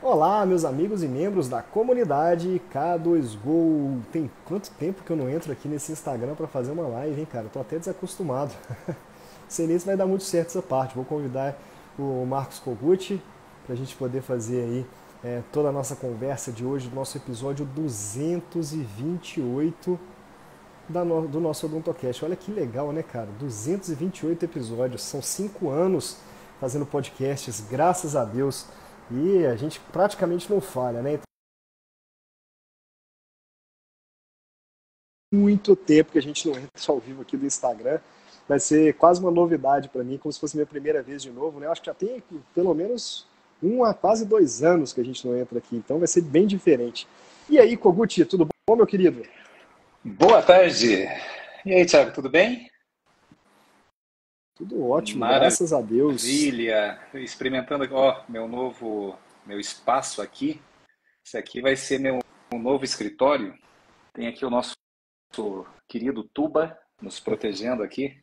Olá, meus amigos e membros da comunidade K2Go. Tem quanto tempo que eu não entro aqui nesse Instagram para fazer uma live, hein, cara? Tô até desacostumado. Sei nem se vai dar muito certo essa parte. Vou convidar o Marcos Kogut para a gente poder fazer aí toda a nossa conversa de hoje, do nosso episódio 228 do nosso Odontocast. Olha que legal, né, cara? 228 episódios, são 5 anos fazendo podcasts, graças a Deus. E a gente praticamente não falha, né? Então, muito tempo que a gente não entra ao vivo aqui do Instagram. Vai ser quase uma novidade para mim, como se fosse minha primeira vez de novo, né? Eu acho que já tem pelo menos 1 a quase 2 anos que a gente não entra aqui, então vai ser bem diferente. E aí, Koguti, tudo bom, meu querido? Boa tarde. E aí, Thiago, tudo bem? Tudo ótimo, Maravilha. graças a Deus. Experimentando, ó, meu espaço aqui. Esse aqui vai ser meu novo escritório. Tem aqui o nosso querido Tuba nos protegendo aqui.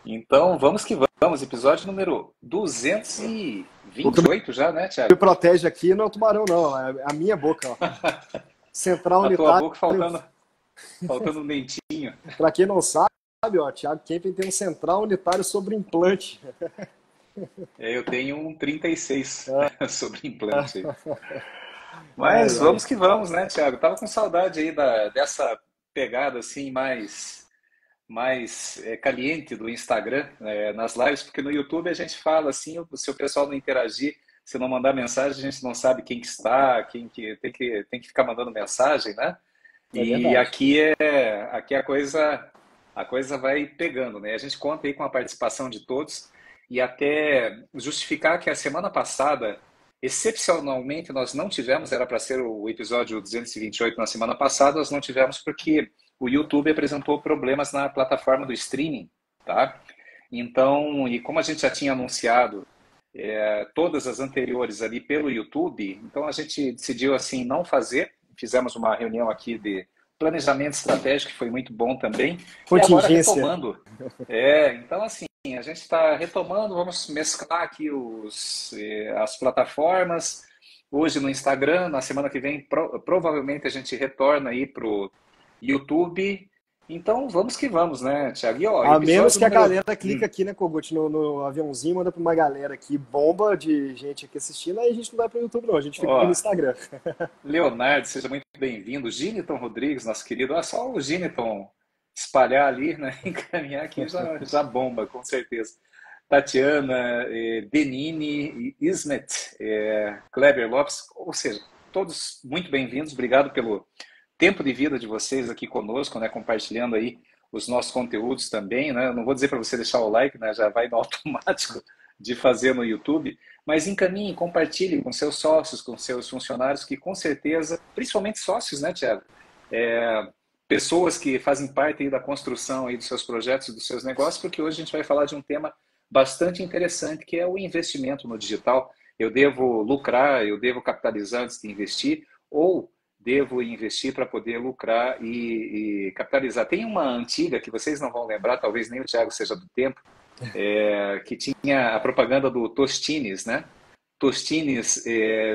Então, vamos que vamos. Episódio número duzentos e O vinte que e oito já, né, me Thiago? protege aqui não é o tubarão, não, é a minha boca, ó. Central A tua unitário. boca faltando um dentinho. Para quem não sabe, ó, Thiago Kempen tem um central unitário sobre implante. Eu tenho um 36 sobre implante aí. Ai, Mas ai. vamos que vamos, né, Thiago? Tava com saudade aí dessa pegada assim mais caliente do Instagram, nas lives, porque no YouTube a gente fala assim, se o pessoal não interagir, se não mandar mensagem, a gente não sabe quem que está, quem que tem que ficar mandando mensagem, né? É E verdade. aqui a coisa vai pegando, né? A gente conta aí com a participação de todos e até justificar que a semana passada, excepcionalmente, nós não tivemos, era para ser o episódio 228 na semana passada, nós não tivemos porque o YouTube apresentou problemas na plataforma do streaming, tá? Então, e como a gente já tinha anunciado todas as anteriores ali pelo YouTube, então a gente decidiu assim não fazer. Fizemos uma reunião aqui de planejamento estratégico que foi muito bom também. E agora Contingência. retomando. Então assim, a gente está retomando, vamos mesclar aqui as plataformas. Hoje no Instagram, na semana que vem, provavelmente a gente retorna aí para o YouTube. Então vamos que vamos, né, Thiago? E ó, A menos episódio que a número. galera clica aqui, né, Kogut, no aviãozinho, manda pra uma galera aqui, bomba de gente aqui assistindo, aí a gente não vai pro YouTube, não, a gente fica aqui no Ó, Instagram. Leonardo, seja muito bem-vindo. Giniton Rodrigues, nosso querido. Ah, só o Giniton espalhar ali, né? Encaminhar aqui já bomba, com certeza. Tatiana, Denini, Ismet, Kleber Lopes, ou seja, todos muito bem-vindos. Obrigado pelo tempo de vida de vocês aqui conosco, né? Compartilhando aí os nossos conteúdos também, né? Não vou dizer para você deixar o like, né? Já vai no automático de fazer no YouTube, mas encaminhe, compartilhe com seus sócios, com seus funcionários, que com certeza, principalmente sócios, né, Tiago? É, pessoas que fazem parte aí da construção aí dos seus projetos e dos seus negócios, porque hoje a gente vai falar de um tema bastante interessante, que é o investimento no digital. Eu devo lucrar, eu devo capitalizar antes de investir, ou devo investir para poder lucrar e capitalizar. Tem uma antiga que vocês não vão lembrar, talvez nem o Thiago seja do tempo, que tinha a propaganda do Tostines, né? Tostines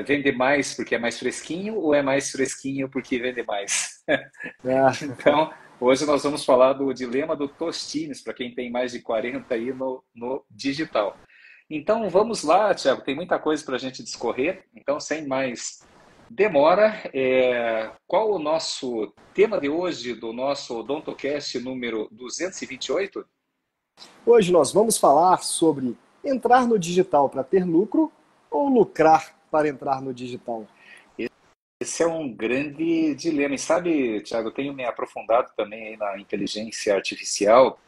vende mais porque é mais fresquinho ou é mais fresquinho porque vende mais? Ah, Então, hoje nós vamos falar do dilema do Tostines, para quem tem mais de 40 aí no digital. Então, vamos lá, Tiago, tem muita coisa para a gente discorrer, então, sem mais demora, qual o nosso tema de hoje do nosso OdontoCast número 228? hoje nós vamos falar sobre entrar no digital para ter lucro ou lucrar para entrar no digital. Esse é um grande dilema. E sabe, Thiago, eu tenho me aprofundado também aí na inteligência artificial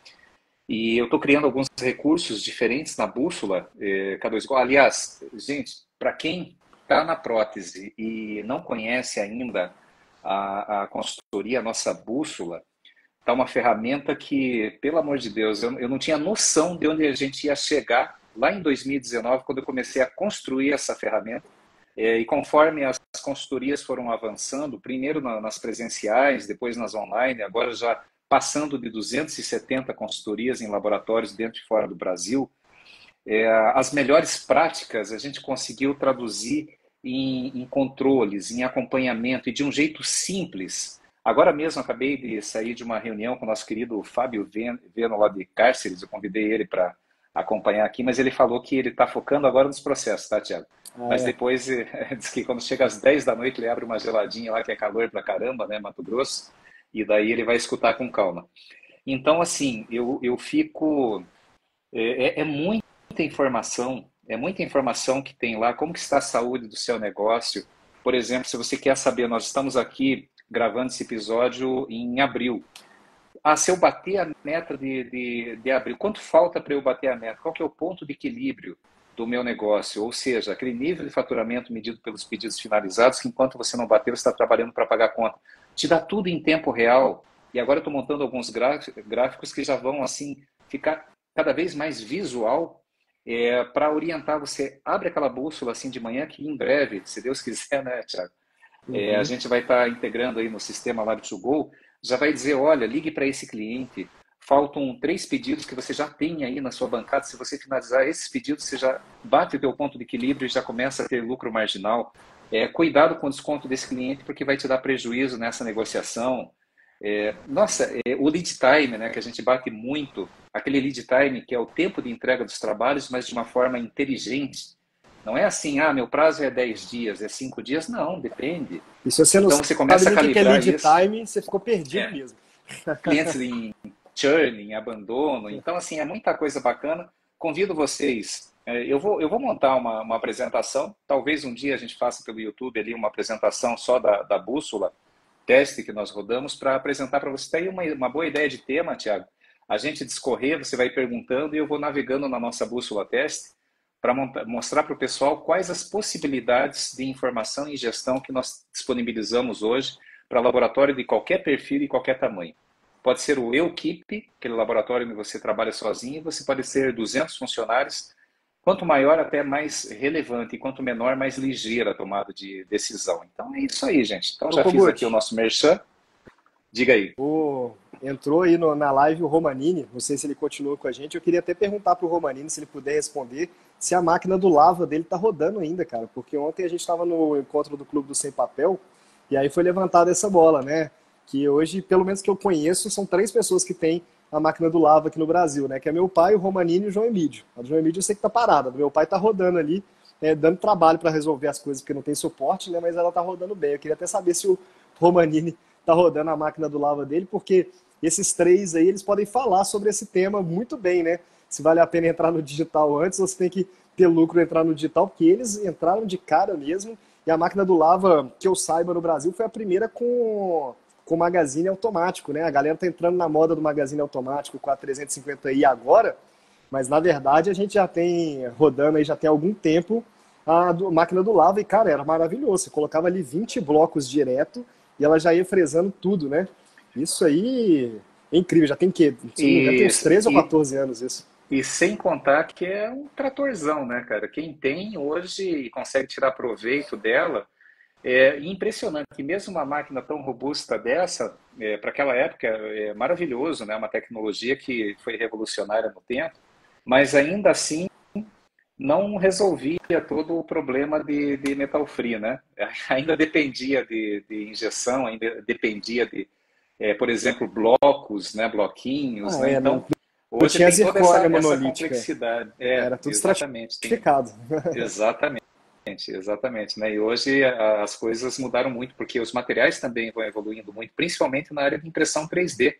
e eu estou criando alguns recursos diferentes na bússola K2Go. Aliás, gente, para quem está na prótese e não conhece ainda a consultoria, a nossa bússola, está uma ferramenta que, pelo amor de Deus, eu não tinha noção de onde a gente ia chegar lá em 2019, quando eu comecei a construir essa ferramenta. E conforme as consultorias foram avançando, primeiro nas presenciais, depois nas online, agora já passando de 270 consultorias em laboratórios dentro e fora do Brasil, as melhores práticas a gente conseguiu traduzir em controles, em acompanhamento e de um jeito simples. Agora mesmo acabei de sair de uma reunião com o nosso querido Fábio Veno lá de Cárceres, eu convidei ele para acompanhar aqui, mas ele falou que ele está focando agora nos processos, tá, Tiago? Ah, Mas é. depois diz que quando chega às 10 da noite ele abre uma geladinha lá que é calor pra caramba, né, Mato Grosso, e daí ele vai escutar com calma. Então, assim, eu fico muita informação, é muita informação que tem lá, como que está a saúde do seu negócio. Por exemplo, se você quer saber, nós estamos aqui gravando esse episódio em abril. Ah, se eu bater a meta de abril, quanto falta para eu bater a meta? Qual que é o ponto de equilíbrio do meu negócio? Ou seja, aquele nível de faturamento medido pelos pedidos finalizados, que enquanto você não bater, você está trabalhando para pagar a conta. Te dá tudo em tempo real. E agora eu estou montando alguns gráficos que já vão assim ficar cada vez mais visual para orientar você. Abre aquela bússola assim de manhã que em breve, se Deus quiser, né, Thiago? A Uhum. gente vai estar integrando aí no sistema Lab2Go, já vai dizer, olha, ligue para esse cliente, faltam 3 pedidos que você já tem aí na sua bancada, se você finalizar esses pedidos, você já bate o teu ponto de equilíbrio e já começa a ter lucro marginal. Cuidado com o desconto desse cliente, porque vai te dar prejuízo nessa negociação. O lead time, né, que a gente bate muito, aquele lead time que é o tempo de entrega dos trabalhos, mas de uma forma inteligente. Não é assim, meu prazo é 10 dias, é 5 dias. Não, depende. E se você não Então você sabe começa a nem o que é calibrar lead isso. time, você ficou perdido É, mesmo. clientes em churn, em abandono. Então, assim, é muita coisa bacana. Convido vocês. Eu vou montar uma apresentação. Talvez um dia a gente faça pelo YouTube ali uma apresentação só da bússola, teste que nós rodamos, para apresentar para você. Tem aí uma boa ideia de tema, Thiago. A gente discorrer, você vai perguntando e eu vou navegando na nossa bússola teste para mostrar para o pessoal quais as possibilidades de informação e gestão que nós disponibilizamos hoje para laboratório de qualquer perfil e qualquer tamanho. Pode ser o Eukip, aquele laboratório onde você trabalha sozinho, você pode ser 200 funcionários. Quanto maior, até mais relevante, e quanto menor, mais ligeira a tomada de decisão. Então é isso aí, gente. Então Ô, já fiz aqui o Kogut, nosso merchan. Diga aí. entrou aí na live o Romanini, não sei se ele continua com a gente. Eu queria até perguntar pro Romanini, se ele puder responder, se a máquina do lava dele tá rodando ainda, cara. Porque ontem a gente estava no encontro do Clube do Sem Papel e aí foi levantada essa bola, né? Que hoje, pelo menos que eu conheço, são 3 pessoas que têm a máquina do lava aqui no Brasil, né? Que é meu pai, o Romanini e o João Emílio. A do João Emílio eu sei que tá parada, a do meu pai tá rodando ali, dando trabalho para resolver as coisas, porque não tem suporte, né? Mas ela tá rodando bem. Eu queria até saber se o Romanini tá rodando a máquina do lava dele, porque esses 3 aí, eles podem falar sobre esse tema muito bem, né? Se vale a pena entrar no digital antes, ou se tem que ter lucro entrar no digital, porque eles entraram de cara mesmo. E a máquina do lava, que eu saiba, no Brasil, foi a primeira com magazine automático, né? A galera tá entrando na moda do magazine automático com a 350i agora, mas na verdade a gente já tem rodando aí já tem algum tempo máquina do lava e, cara, era maravilhoso. Você colocava ali 20 blocos direto e ela já ia fresando tudo, né? Isso aí é incrível. Já tem que, se eu não me engano, tem E, uns 13 ou e, 14 anos isso. e sem contar que é um tratorzão, né, cara? Quem tem hoje e consegue tirar proveito dela é impressionante. E mesmo uma máquina tão robusta dessa, para aquela época, é maravilhoso, né? Uma tecnologia que foi revolucionária no tempo, mas ainda assim não resolvia todo o problema de metal free, né? Ainda dependia de injeção, ainda dependia de, por exemplo, blocos, né? Bloquinhos, né? Não, Então, não hoje tinha tem toda essa, zircônia essa monolítica. complexidade. Era tudo Exatamente, tem, estratificado. exatamente, exatamente, né? E hoje as coisas mudaram muito, porque os materiais também vão evoluindo muito, principalmente na área de impressão 3D.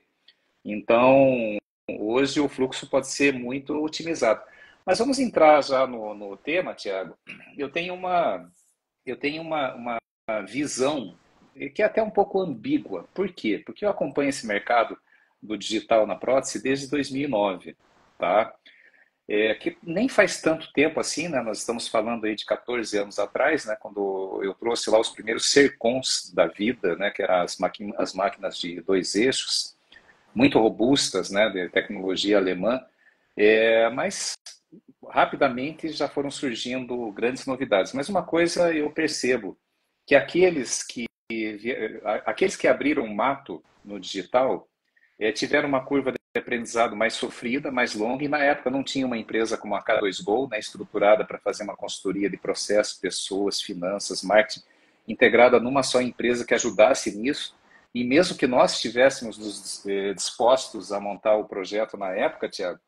Então, hoje o fluxo pode ser muito otimizado. Mas vamos entrar já no tema, Tiago. Eu tenho uma, eu tenho uma visão que é até um pouco ambígua. Por quê? Porque eu acompanho esse mercado do digital na prótese desde 2009, tá? Que nem faz tanto tempo assim, né? Nós estamos falando aí de 14 anos atrás, né? Quando eu trouxe lá os primeiros Sercons da vida, né? Que eram as máquinas de 2 eixos, muito robustas, né, de tecnologia alemã, mas rapidamente já foram surgindo grandes novidades. Mas uma coisa eu percebo, que aqueles que abriram mato no digital tiveram uma curva aprendizado mais sofrida, mais longa, e na época não tinha uma empresa como a K2Go, né, estruturada para fazer uma consultoria de processo, pessoas, finanças, marketing, integrada numa só empresa que ajudasse nisso. E mesmo que nós estivéssemos dispostos a montar o projeto na época, Tiago,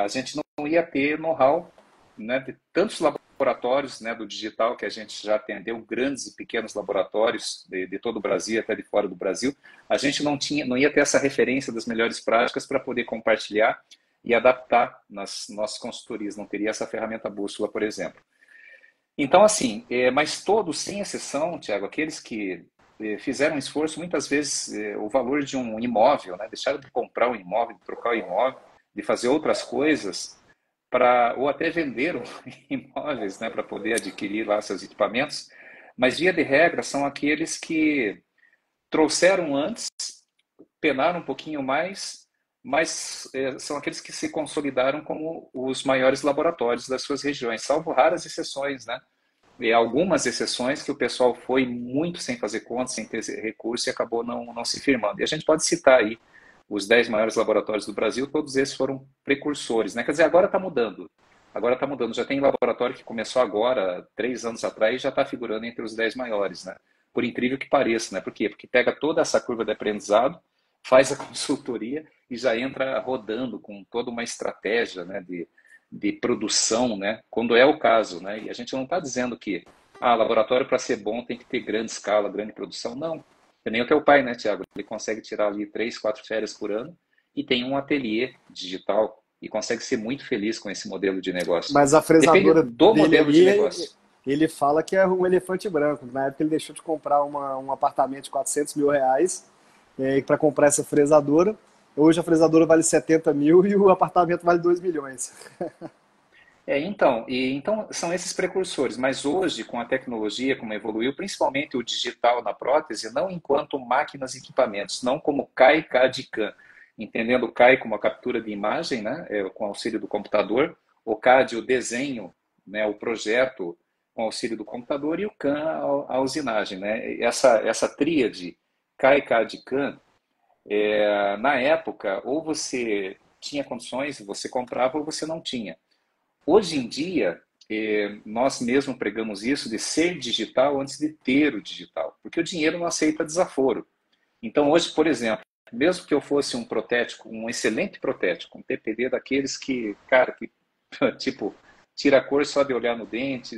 a gente não ia ter know-how, né, de tantos laboratórios, né, do digital que a gente já atendeu, grandes e pequenos laboratórios de todo o Brasil, até de fora do Brasil. A gente não ia ter essa referência das melhores práticas para poder compartilhar e adaptar nas nossas consultorias. Não teria essa ferramenta bússola, por exemplo. Então, assim, mas todos, sem exceção, Tiago, aqueles que fizeram um esforço, muitas vezes o valor de um imóvel, né, deixaram de comprar um imóvel, de trocar o imóvel, de fazer outras coisas, ou até venderam imóveis, né, para poder adquirir lá seus equipamentos, mas via de regra são aqueles que trouxeram antes, penaram um pouquinho mais, mas são aqueles que se consolidaram como os maiores laboratórios das suas regiões, salvo raras exceções, né? E algumas exceções que o pessoal foi muito sem fazer conta, sem ter recurso e acabou não se firmando. E a gente pode citar aí os 10 maiores laboratórios do Brasil, todos esses foram precursores, né? Quer dizer, agora está mudando. Agora está mudando. Já tem laboratório que começou agora, 3 anos atrás, e já está figurando entre os 10 maiores, né? Por incrível que pareça, né? Por quê? Porque pega toda essa curva de aprendizado, faz a consultoria e já entra rodando com toda uma estratégia, né, de produção, né? Quando é o caso, né? E a gente não está dizendo que laboratório para ser bom tem que ter grande escala, grande produção. Não. Que nem o teu pai, né, Tiago? Ele consegue tirar ali 3, 4 férias por ano e tem um ateliê digital e consegue ser muito feliz com esse modelo de negócio. Mas a Depende fresadora do dele modelo de ali, negócio. ele fala que é um elefante branco. Na época ele deixou de comprar um apartamento de 400 mil reais para comprar essa fresadora. Hoje a fresadora vale 70 mil e o apartamento vale 2 milhões. Então são esses precursores, mas hoje, com a tecnologia, como evoluiu, principalmente o digital na prótese, não enquanto máquinas e equipamentos, não como CAI, CAD e CAM, entendendo o CAI como a captura de imagem, né, com auxílio do computador, o CAD, o desenho, né, o projeto com auxílio do computador, e o CAM, a usinagem. Né? Essa tríade CAI, CAD e CAM, na época, ou você tinha condições, você comprava, ou você não tinha. Hoje em dia, nós mesmo pregamos isso de ser digital antes de ter o digital, porque o dinheiro não aceita desaforo. Então, hoje, por exemplo, mesmo que eu fosse um protético, um excelente protético, um TPD daqueles que, cara, que tipo, tira a cor só de olhar no dente,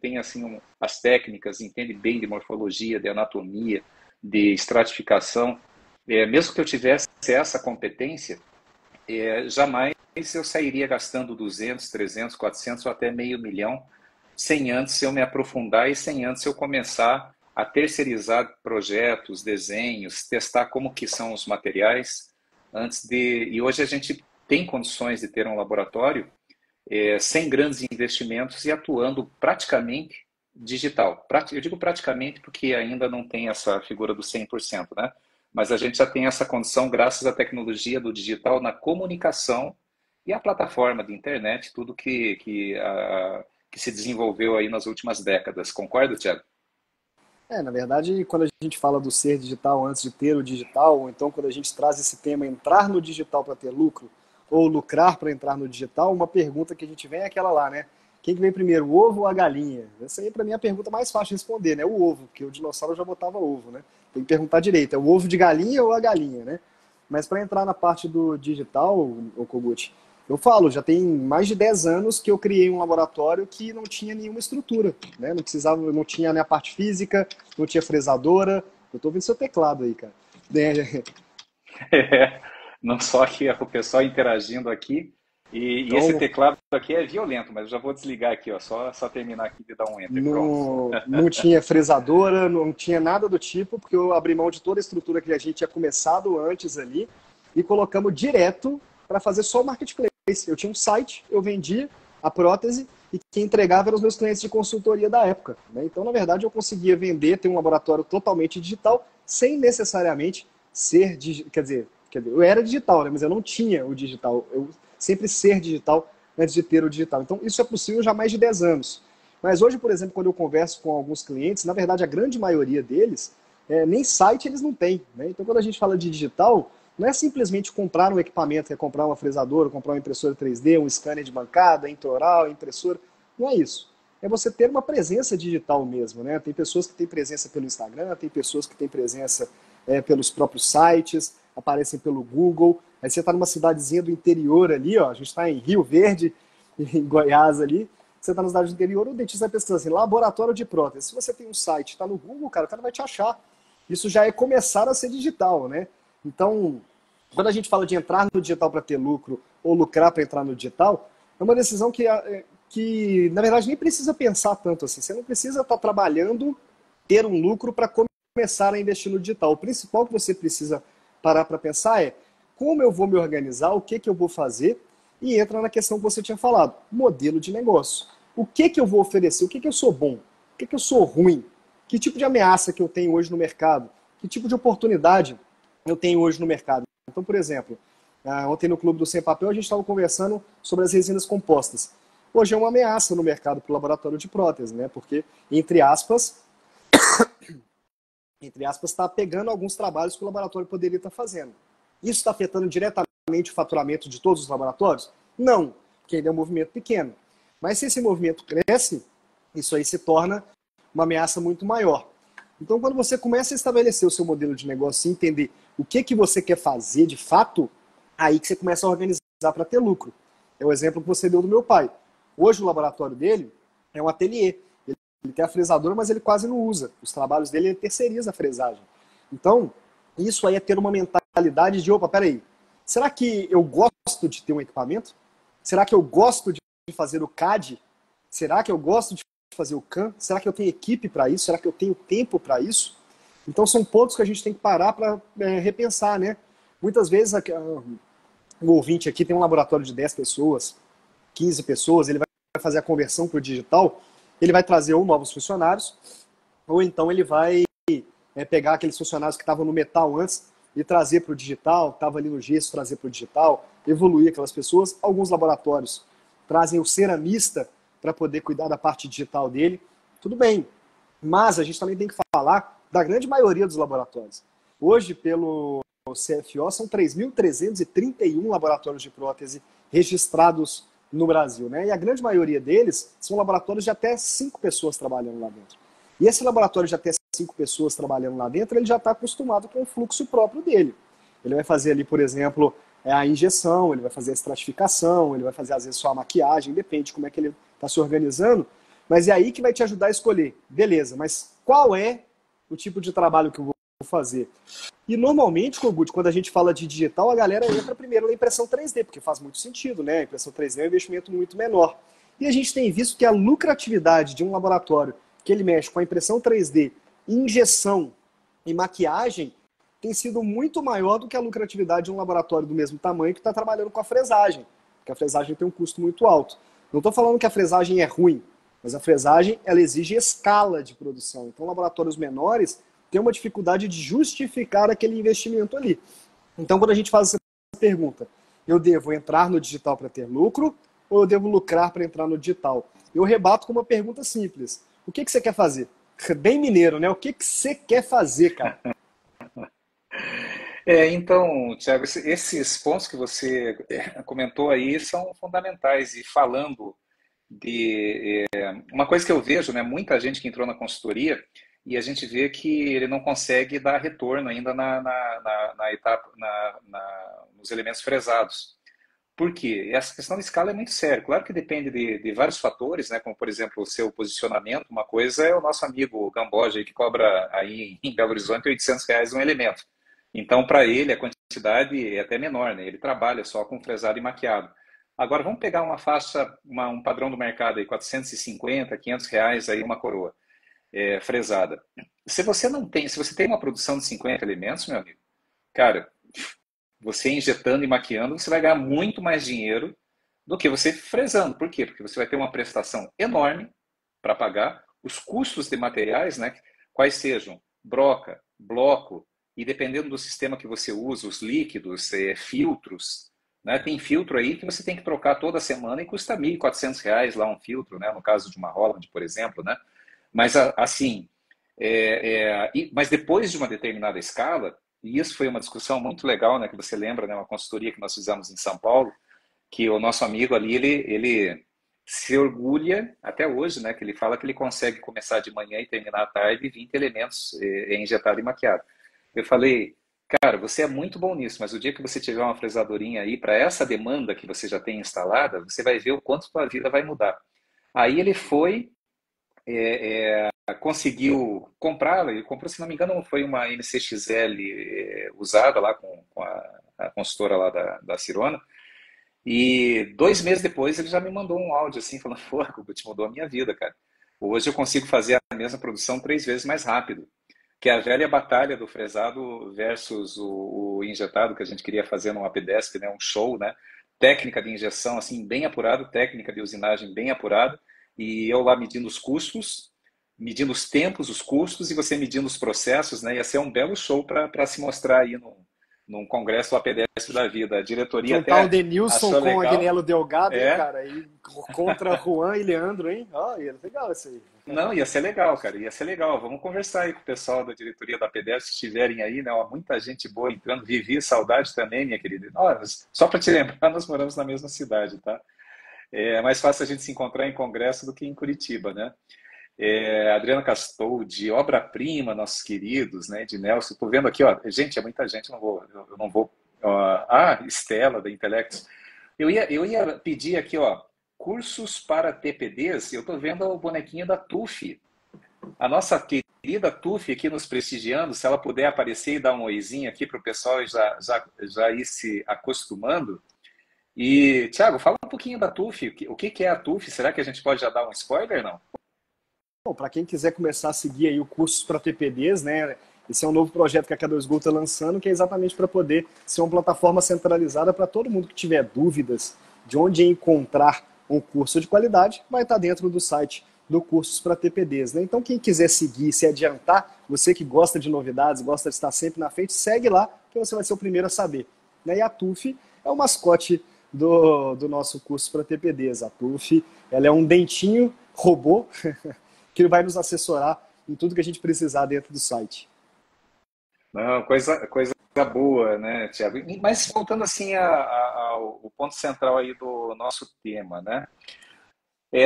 tem assim as técnicas, entende bem de morfologia, de anatomia, de estratificação, mesmo que eu tivesse essa competência, jamais eu sairia gastando 200, 300, 400 ou até meio milhão sem antes eu me aprofundar e sem antes eu começar a terceirizar projetos, desenhos, testar como que são os materiais e hoje a gente tem condições de ter um laboratório sem grandes investimentos e atuando praticamente digital. Eu digo praticamente porque ainda não tem essa figura do 100%, né? Mas a gente já tem essa condição graças à tecnologia do digital na comunicação e à plataforma de internet, tudo que se desenvolveu aí nas últimas décadas. Concorda, Thiago? Na verdade, quando a gente fala do ser digital antes de ter o digital, ou então quando a gente traz esse tema entrar no digital para ter lucro, ou lucrar para entrar no digital, uma pergunta que a gente vem é aquela lá, né? Quem que vem primeiro, o ovo ou a galinha? Essa aí, para mim, é a pergunta mais fácil de responder, né? O ovo, porque o dinossauro já botava ovo, né? Tem que perguntar direito, é o ovo de galinha ou a galinha, né? Mas para entrar na parte do digital, o Kogut, eu falo, já tem mais de 10 anos que eu criei um laboratório que não tinha nenhuma estrutura, né? Não precisava, não tinha, né, a parte física, não tinha fresadora. Eu tô vendo seu teclado aí, cara. Não só aqui o pessoal interagindo aqui, e esse Então, teclado aqui é violento, mas eu já vou desligar aqui, ó, só terminar aqui de dar um enter, pronto. não tinha fresadora, não tinha nada do tipo, porque eu abri mão de toda a estrutura que a gente tinha começado antes ali e colocamos direto para fazer só o marketplace. Eu tinha um site, eu vendia a prótese e quem entregava eram os meus clientes de consultoria da época, né? Então, na verdade, eu conseguia vender, ter um laboratório totalmente digital, sem necessariamente ser digital. Quer dizer, eu era digital, né? Mas eu não tinha o digital. Eu sempre ser digital antes de ter o digital. Então, isso é possível já há mais de 10 anos. Mas hoje, por exemplo, quando eu converso com alguns clientes, na verdade, a grande maioria deles, nem site eles não têm, né? Então, quando a gente fala de digital, Não é simplesmente comprar um equipamento, que é comprar uma fresadora, comprar uma impressora 3D, um scanner de bancada, intraoral, impressora. Não é isso. É você ter uma presença digital mesmo, né? Tem pessoas que têm presença pelo Instagram, tem pessoas que têm presença pelos próprios sites, aparecem pelo Google. Aí você está numa cidadezinha do interior ali, ó, a gente está em Rio Verde, em Goiás ali, você está na cidade do interior, o dentista vai pesquisar assim, laboratório de prótese. Se você tem um site, está no Google, cara, o cara vai te achar. Isso já é começar a ser digital, né? Então, quando a gente fala de entrar no digital para ter lucro ou lucrar para entrar no digital, é uma decisão que, na verdade, nem precisa pensar tanto assim. Você não precisa estar trabalhando, ter um lucro para começar a investir no digital. O principal que você precisa parar para pensar é como eu vou me organizar, o que eu vou fazer, e entra na questão que você tinha falado, modelo de negócio. O que eu vou oferecer? O que eu sou bom? O que eu sou ruim? Que tipo de ameaça que eu tenho hoje no mercado? Que tipo de oportunidade eu tenho hoje no mercado? Então, por exemplo, ontem no Clube do Sem Papel a gente estava conversando sobre as resinas compostas. Hoje é uma ameaça no mercado para o laboratório de prótese, né? Porque, entre aspas, está pegando alguns trabalhos que o laboratório poderia estar fazendo. Isso está afetando diretamente o faturamento de todos os laboratórios? Não, porque ainda é um movimento pequeno. Mas se esse movimento cresce, isso aí se torna uma ameaça muito maior. Então, quando você começa a estabelecer o seu modelo de negócio e entender o que você quer fazer de fato, aí que você começa a organizar para ter lucro. É o exemplo que você deu do meu pai. Hoje o laboratório dele é um ateliê. Ele tem a fresadora, mas ele quase não usa. Os trabalhos dele, ele terceiriza a fresagem. Então, isso aí é ter uma mentalidade de, opa, peraí, será que eu gosto de ter um equipamento? Será que eu gosto de fazer o CAD? Será que eu gosto de fazer o CAM? Será que eu tenho equipe para isso? Será que eu tenho tempo para isso? Então, são pontos que a gente tem que parar para repensar, né? Muitas vezes, o ouvinte aqui tem um laboratório de 10 pessoas, 15 pessoas, ele vai fazer a conversão para o digital, ele vai trazer ou novos funcionários, ou então ele vai pegar aqueles funcionários que estavam no metal antes e trazer para o digital, estava ali no gesso, trazer para o digital, evoluir aquelas pessoas. Alguns laboratórios trazem o ceramista para poder cuidar da parte digital dele. Tudo bem, mas a gente também tem que falar da grande maioria dos laboratórios. Hoje, pelo CFO, são 3.331 laboratórios de prótese registrados no Brasil, né? E a grande maioria deles são laboratórios de até 5 pessoas trabalhando lá dentro. E esse laboratório de até 5 pessoas trabalhando lá dentro, ele já está acostumado com o fluxo próprio dele. Ele vai fazer ali, por exemplo, a injeção, ele vai fazer a estratificação, ele vai fazer às vezes só a maquiagem, depende de como é que ele está se organizando, mas é aí que vai te ajudar a escolher. Beleza, mas qual é o tipo de trabalho que eu vou fazer? E normalmente, Kogut, quando a gente fala de digital, a galera entra primeiro na impressão 3D, porque faz muito sentido, né? A impressão 3D é um investimento muito menor. E a gente tem visto que a lucratividade de um laboratório que ele mexe com a impressão 3D, injeção e maquiagem tem sido muito maior do que a lucratividade de um laboratório do mesmo tamanho que está trabalhando com a fresagem, porque a fresagem tem um custo muito alto. Não estou falando que a fresagem é ruim, mas a fresagem ela exige escala de produção. Então, laboratórios menores têm uma dificuldade de justificar aquele investimento ali. Então, quando a gente faz essa pergunta, eu devo entrar no digital para ter lucro ou eu devo lucrar para entrar no digital? Eu rebato com uma pergunta simples. O que você quer fazer? Bem mineiro, né? O que você quer fazer, cara? Então, Thiago, esses pontos que você comentou aí são fundamentais. E falando de uma coisa que eu vejo, né, muita gente que entrou na consultoria e a gente vê que ele não consegue dar retorno ainda na etapa, nos elementos fresados. Por quê? Essa questão de escala é muito séria. Claro que depende de vários fatores, né, como por exemplo o seu posicionamento. Uma coisa é o nosso amigo Gamboja aí, que cobra aí em Belo Horizonte R$ 800 um elemento. Então, para ele, a quantidade é até menor, né? Ele trabalha só com fresado e maquiado. Agora, vamos pegar uma faixa, um padrão do mercado aí, 450, R$ 500 aí uma coroa fresada. Se você tem uma produção de 50 elementos, meu amigo, cara, você injetando e maquiando, você vai ganhar muito mais dinheiro do que você fresando. Por quê? Porque você vai ter uma prestação enorme para pagar, os custos de materiais, né, quais sejam broca, bloco, e dependendo do sistema que você usa, os líquidos, filtros, né, tem filtro aí que você tem que trocar toda semana e custa R$ 1.400 lá um filtro, né, no caso de uma Holland, por exemplo, né? Mas assim, mas depois de uma determinada escala, e isso foi uma discussão muito legal, né, que você lembra, né, uma consultoria que nós fizemos em São Paulo, que o nosso amigo ali, ele se orgulha até hoje, né, que ele fala que ele consegue começar de manhã e terminar à tarde 20 elementos injetado e maquiado. Eu falei, cara, você é muito bom nisso, mas o dia que você tiver uma fresadorinha aí para essa demanda que você já tem instalada, você vai ver o quanto sua vida vai mudar. Aí ele foi, conseguiu comprar, ele comprou, se não me engano, foi uma MCXL usada lá com a consultora lá da Cirona, e 2 meses depois ele já me mandou um áudio assim, falando, pô, te mudou a minha vida, cara. Hoje eu consigo fazer a mesma produção 3 vezes mais rápido, que é a velha batalha do fresado versus o injetado que a gente queria fazer no Apdesp, né, um show, né? Técnica de injeção assim bem apurado, técnica de usinagem bem apurada, e eu lá medindo os custos, medindo os tempos, os custos, e você medindo os processos, né? Ia ser um belo show para se mostrar aí num congresso Apdesp da vida. A diretoria Juntar o até Denilson achou com o legal. Agnello Delgado, hein, É, cara? E contra Juan e Leandro, hein? Ó, legal isso aí. não, ia ser legal, cara, ia ser legal. Vamos conversar aí com o pessoal da diretoria da PDS, se estiverem aí, né? Ó, muita gente boa entrando. Vivi, saudade também, minha querida. Só para te lembrar, nós moramos na mesma cidade, tá? É mais fácil a gente se encontrar em congresso do que em Curitiba, né? Adriana Castoldi, obra-prima, nossos queridos, né? De Nelson. Estou vendo aqui, ó. Gente, é muita gente, eu não vou. Estela, da Intelectus. Eu ia pedir aqui, ó, cursos para TPDs. Eu estou vendo o bonequinho da TUF. A nossa querida TUF aqui nos prestigiando, se ela puder aparecer e dar um oizinho aqui para o pessoal já ir se acostumando. E, Thiago, fala um pouquinho da TUF. O que é a TUF? Será que a gente pode já dar um spoiler, não? Bom, para quem quiser começar a seguir aí o curso para TPDs, né? Esse é um novo projeto que a K2Go está lançando, que é exatamente para poder ser uma plataforma centralizada para todo mundo que tiver dúvidas de onde encontrar um curso de qualidade, vai estar dentro do site do Cursos para TPDs, né? Então, quem quiser seguir, se adiantar, você que gosta de novidades, gosta de estar sempre na frente, segue lá, que você vai ser o primeiro a saber. Né? E a TUF é o mascote do nosso curso para TPDs. A TUF, ela é um dentinho robô que vai nos assessorar em tudo que a gente precisar dentro do site. Não, coisa boa, né, Thiago? Mas voltando assim ao ponto central aí do nosso tema, né?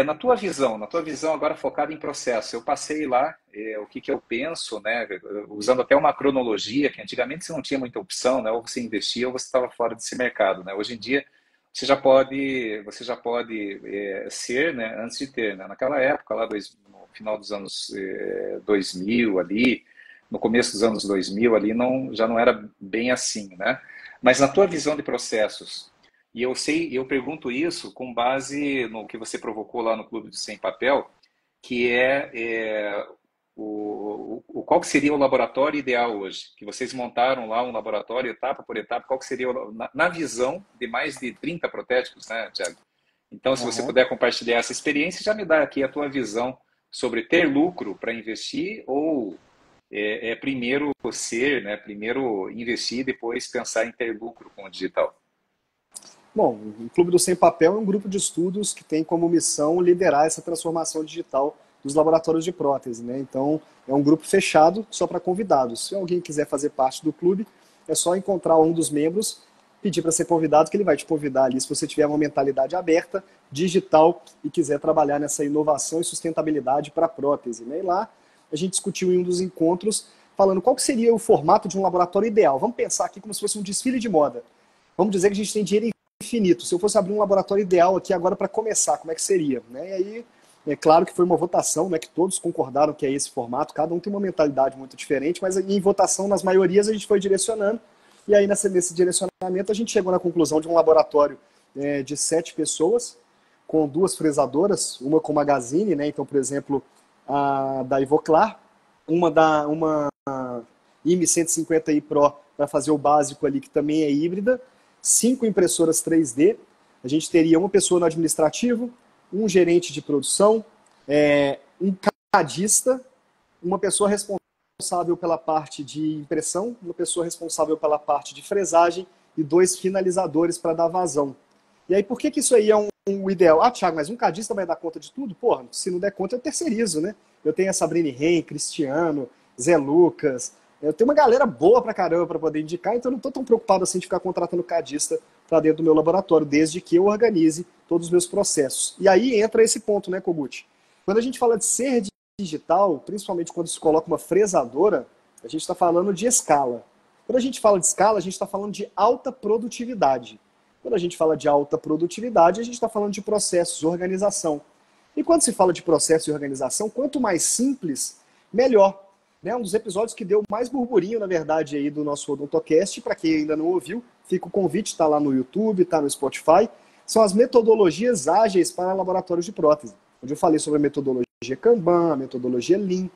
Na tua visão agora focada em processo, eu passei lá o que eu penso, né? Usando até uma cronologia, que antigamente você não tinha muita opção, né? Ou você investia ou você estava fora desse mercado, né? Hoje em dia você já pode ser, né? Antes de ter, né? Naquela época lá no final dos anos 2000 ali, no começo dos anos 2000 ali, não, já não era bem assim, né? Mas na tua visão de processos, e eu sei, eu pergunto isso com base no que você provocou lá no Clube do Sem Papel, que qual que seria o laboratório ideal hoje? Que vocês montaram lá um laboratório etapa por etapa, qual que seria, na visão de mais de 30 protótipos, né, Tiago? Então, se você Uhum. puder compartilhar essa experiência, já me dá aqui a tua visão sobre ter lucro para investir ou primeiro ser, né, primeiro investir, depois pensar em ter lucro com o digital. Bom, o Clube do Sem Papel é um grupo de estudos que tem como missão liderar essa transformação digital dos laboratórios de prótese, né? Então, é um grupo fechado só para convidados. Se alguém quiser fazer parte do clube, é só encontrar um dos membros, pedir para ser convidado, que ele vai te convidar ali se você tiver uma mentalidade aberta, digital e quiser trabalhar nessa inovação e sustentabilidade para a prótese, né? E lá a gente discutiu em um dos encontros falando qual que seria o formato de um laboratório ideal. Vamos pensar aqui como se fosse um desfile de moda. Vamos dizer que a gente tem dinheiro infinito. Se eu fosse abrir um laboratório ideal aqui agora para começar, como é que seria? Né? E aí, é claro que foi uma votação, né, que todos concordaram que é esse formato, cada um tem uma mentalidade muito diferente, mas em votação, nas maiorias, a gente foi direcionando, e aí nesse direcionamento a gente chegou na conclusão de um laboratório de 7 pessoas, com 2 fresadoras, uma com magazine, né? Então, por exemplo, a da Ivoclar, uma IME 150i Pro para fazer o básico ali, que também é híbrida, 5 impressoras 3D, a gente teria uma pessoa no administrativo, um gerente de produção, um cadista, uma pessoa responsável pela parte de impressão, uma pessoa responsável pela parte de fresagem e 2 finalizadores para dar vazão. E aí, por que isso aí é um ideal? Ah, Thiago, mas um cadista vai dar conta de tudo? Porra, se não der conta, eu terceirizo, né? Eu tenho a Sabrine Ren, Cristiano, Zé Lucas, Eu tenho uma galera boa pra caramba para poder indicar, então eu não estou tão preocupado assim de ficar contratando cadista para dentro do meu laboratório, desde que eu organize todos os meus processos. E aí entra esse ponto, né, Kogut? Quando a gente fala de ser digital, principalmente quando se coloca uma fresadora, a gente está falando de escala. Quando a gente fala de escala, a gente está falando de alta produtividade. Quando a gente fala de alta produtividade, a gente está falando de processos, organização. E quando se fala de processo e organização, quanto mais simples, melhor. Né? Um dos episódios que deu mais burburinho, na verdade, aí do nosso Odontocast, para quem ainda não ouviu, fica o convite, está lá no YouTube, está no Spotify, são as metodologias ágeis para laboratórios de prótese. Onde eu falei sobre a metodologia Kanban, a metodologia Lean,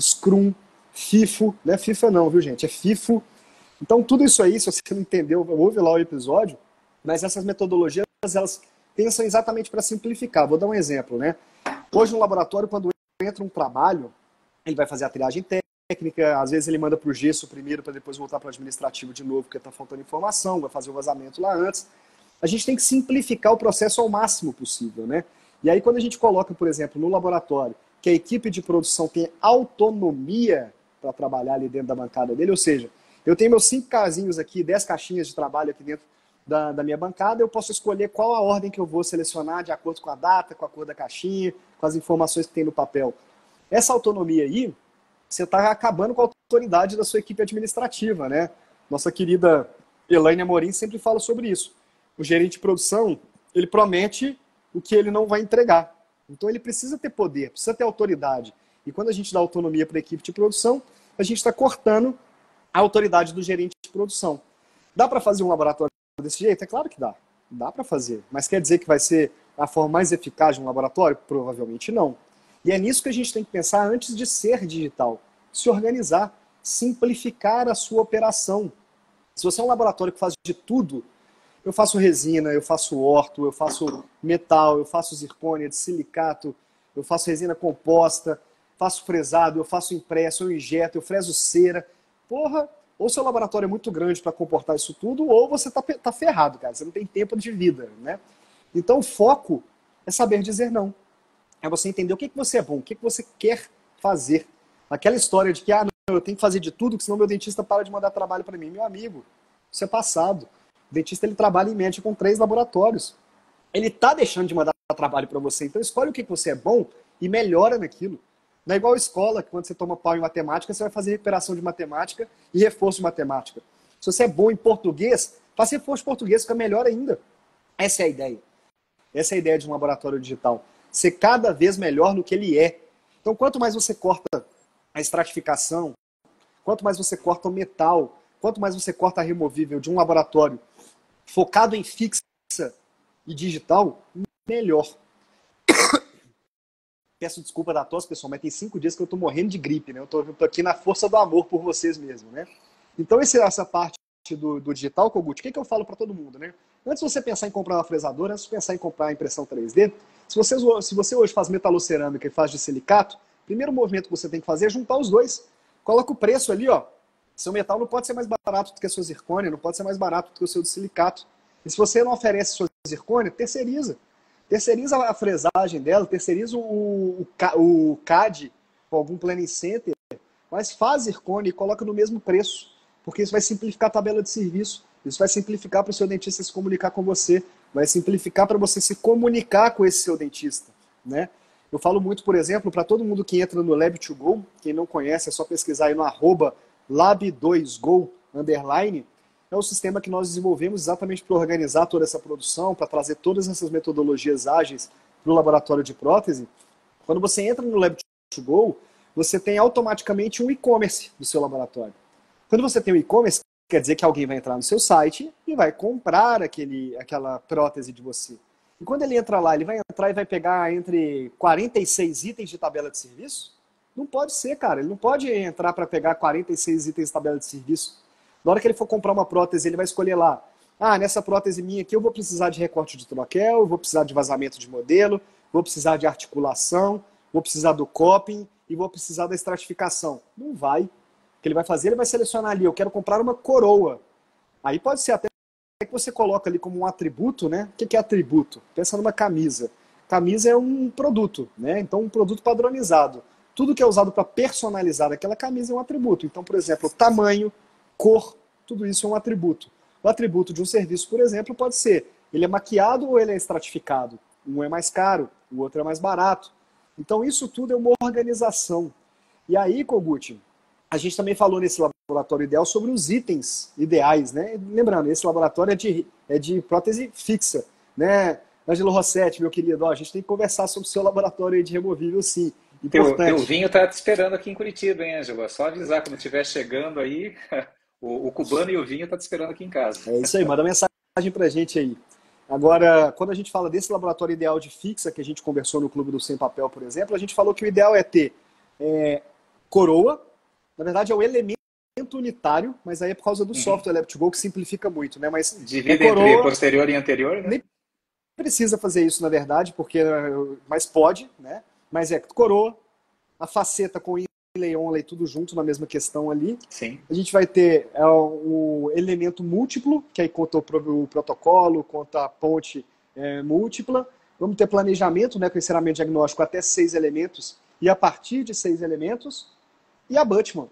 Scrum, FIFO, não é FIFA não, viu gente? É FIFO. Então tudo isso aí, se você não entendeu, ouve lá o episódio, mas essas metodologias, elas pensam exatamente para simplificar. Vou dar um exemplo, né? Hoje no laboratório, quando entra um trabalho, ele vai fazer a triagem técnica, às vezes ele manda para o gesso primeiro para depois voltar para o administrativo de novo, porque está faltando informação, vai fazer o vazamento lá antes. A gente tem que simplificar o processo ao máximo possível, né? E aí quando a gente coloca, por exemplo, no laboratório, que a equipe de produção tem autonomia para trabalhar ali dentro da bancada dele, ou seja, eu tenho meus 5 casinhos aqui, 10 caixinhas de trabalho aqui dentro da minha bancada, eu posso escolher qual a ordem que eu vou selecionar de acordo com a data, com a cor da caixinha, com as informações que tem no papel. Essa autonomia aí, você está acabando com a autoridade da sua equipe administrativa, né? Nossa querida Elaine Amorim sempre fala sobre isso. O gerente de produção, ele promete o que ele não vai entregar. Então ele precisa ter poder, precisa ter autoridade. E quando a gente dá autonomia para a equipe de produção, a gente está cortando a autoridade do gerente de produção. Dá para fazer um laboratório desse jeito? É claro que dá. Dá para fazer. Mas quer dizer que vai ser a forma mais eficaz de um laboratório? Provavelmente não. E é nisso que a gente tem que pensar antes de ser digital. Se organizar, simplificar a sua operação. Se você é um laboratório que faz de tudo, eu faço resina, eu faço orto, eu faço metal, eu faço zircônia de silicato, eu faço resina composta, faço fresado, eu faço impresso, eu injeto, eu freso cera. Porra, ou seu laboratório é muito grande para comportar isso tudo, ou você tá ferrado, cara. Você não tem tempo de vida, né? Então o foco é saber dizer não. É você entender o que você é bom, o que você quer fazer. Aquela história de que, não, eu tenho que fazer de tudo, que senão meu dentista para de mandar trabalho para mim. Meu amigo, isso é passado. O dentista ele trabalha em média com 3 laboratórios. Ele está deixando de mandar trabalho para você. Então escolhe o que você é bom e melhora naquilo. Não é igual a escola, que quando você toma pau em matemática, você vai fazer recuperação de matemática e reforço de matemática. Se você é bom em português, faça reforço de português, fica melhor ainda. Essa é a ideia. Essa é a ideia de um laboratório digital. Ser cada vez melhor no que ele é. Então, quanto mais você corta a estratificação, quanto mais você corta o metal, quanto mais você corta a removível de um laboratório focado em fixa e digital, melhor. Peço desculpa da tosse, pessoal, mas tem 5 dias que eu tô morrendo de gripe, né? Eu tô aqui na força do amor por vocês mesmo, né? Então, essa parte do digital, Kogut, o que eu falo para todo mundo, né? Antes de você pensar em comprar uma fresadora, antes de pensar em comprar impressão 3D, se você hoje faz metalocerâmica e faz de silicato, o primeiro movimento que você tem que fazer é juntar os dois. Coloca o preço ali, ó. Seu metal não pode ser mais barato do que a sua zircônia, não pode ser mais barato do que o seu de silicato. E se você não oferece sua zircônia, terceiriza. Terceiriza a fresagem dela, terceiriza o CAD com algum planning center, mas faz zircônia e coloca no mesmo preço, porque isso vai simplificar a tabela de serviço, isso vai simplificar para o seu dentista se comunicar com você, vai simplificar para você se comunicar com esse seu dentista, né? Eu falo muito, por exemplo, para todo mundo que entra no Lab2Go, quem não conhece é só pesquisar aí no @lab2go_, é o sistema que nós desenvolvemos exatamente para organizar toda essa produção, para trazer todas essas metodologias ágeis para o laboratório de prótese. Quando você entra no Lab2Go, você tem automaticamente um e-commerce do seu laboratório. Quando você tem um e-commerce, quer dizer que alguém vai entrar no seu site e vai comprar aquela prótese de você. E quando ele entra lá, ele vai entrar e vai pegar entre 46 itens de tabela de serviço? Não pode ser, cara. Ele não pode entrar para pegar 46 itens de tabela de serviço. Na hora que ele for comprar uma prótese, ele vai escolher lá. Nessa prótese minha aqui eu vou precisar de recorte de troquel, vou precisar de vazamento de modelo, vou precisar de articulação, vou precisar do coping e vou precisar da estratificação. Não vai. O que ele vai fazer, ele vai selecionar ali, eu quero comprar uma coroa. Aí pode ser até que você coloca ali como um atributo, né? O que é atributo? Pensa numa camisa. Camisa é um produto, né? Então um produto padronizado. tudo que é usado para personalizar aquela camisa é um atributo. Então, por exemplo, tamanho, cor, tudo isso é um atributo. O atributo de um serviço, por exemplo, pode ser ele é maquiado ou ele é estratificado. Um é mais caro, o outro é mais barato. Então, isso tudo é uma organização. E aí, Kogut, a gente também falou nesse laboratório ideal sobre os itens ideais, né? Lembrando, esse laboratório é de prótese fixa, né? Ângelo Rossetti, meu querido, ó, a gente tem que conversar sobre o seu laboratório de removível, sim. Teu Importante. vinho tá te esperando aqui em Curitiba, hein, Ângelo? É só avisar quando estiver chegando aí, o cubano e o vinho tá te esperando aqui em casa. É isso aí, manda mensagem pra gente aí. Agora, quando a gente fala desse laboratório ideal de fixa, que a gente conversou no Clube do Sem Papel, por exemplo, a gente falou que o ideal é ter coroa, na verdade é o elemento unitário, mas aí é por causa do Uhum. software Lab2Go que simplifica muito, né? Mas é Divide entre coroa, posterior e anterior, né? nem precisa fazer isso, na verdade, porque mas pode, né? Mas é coroa, a faceta com inlay, onlay, tudo junto na mesma questão ali. Sim. A gente vai ter o elemento múltiplo, que aí conta o protocolo, conta a ponte múltipla. Vamos ter planejamento, né, com encerramento diagnóstico até 6 elementos, e a partir de 6 elementos, e a Butchman.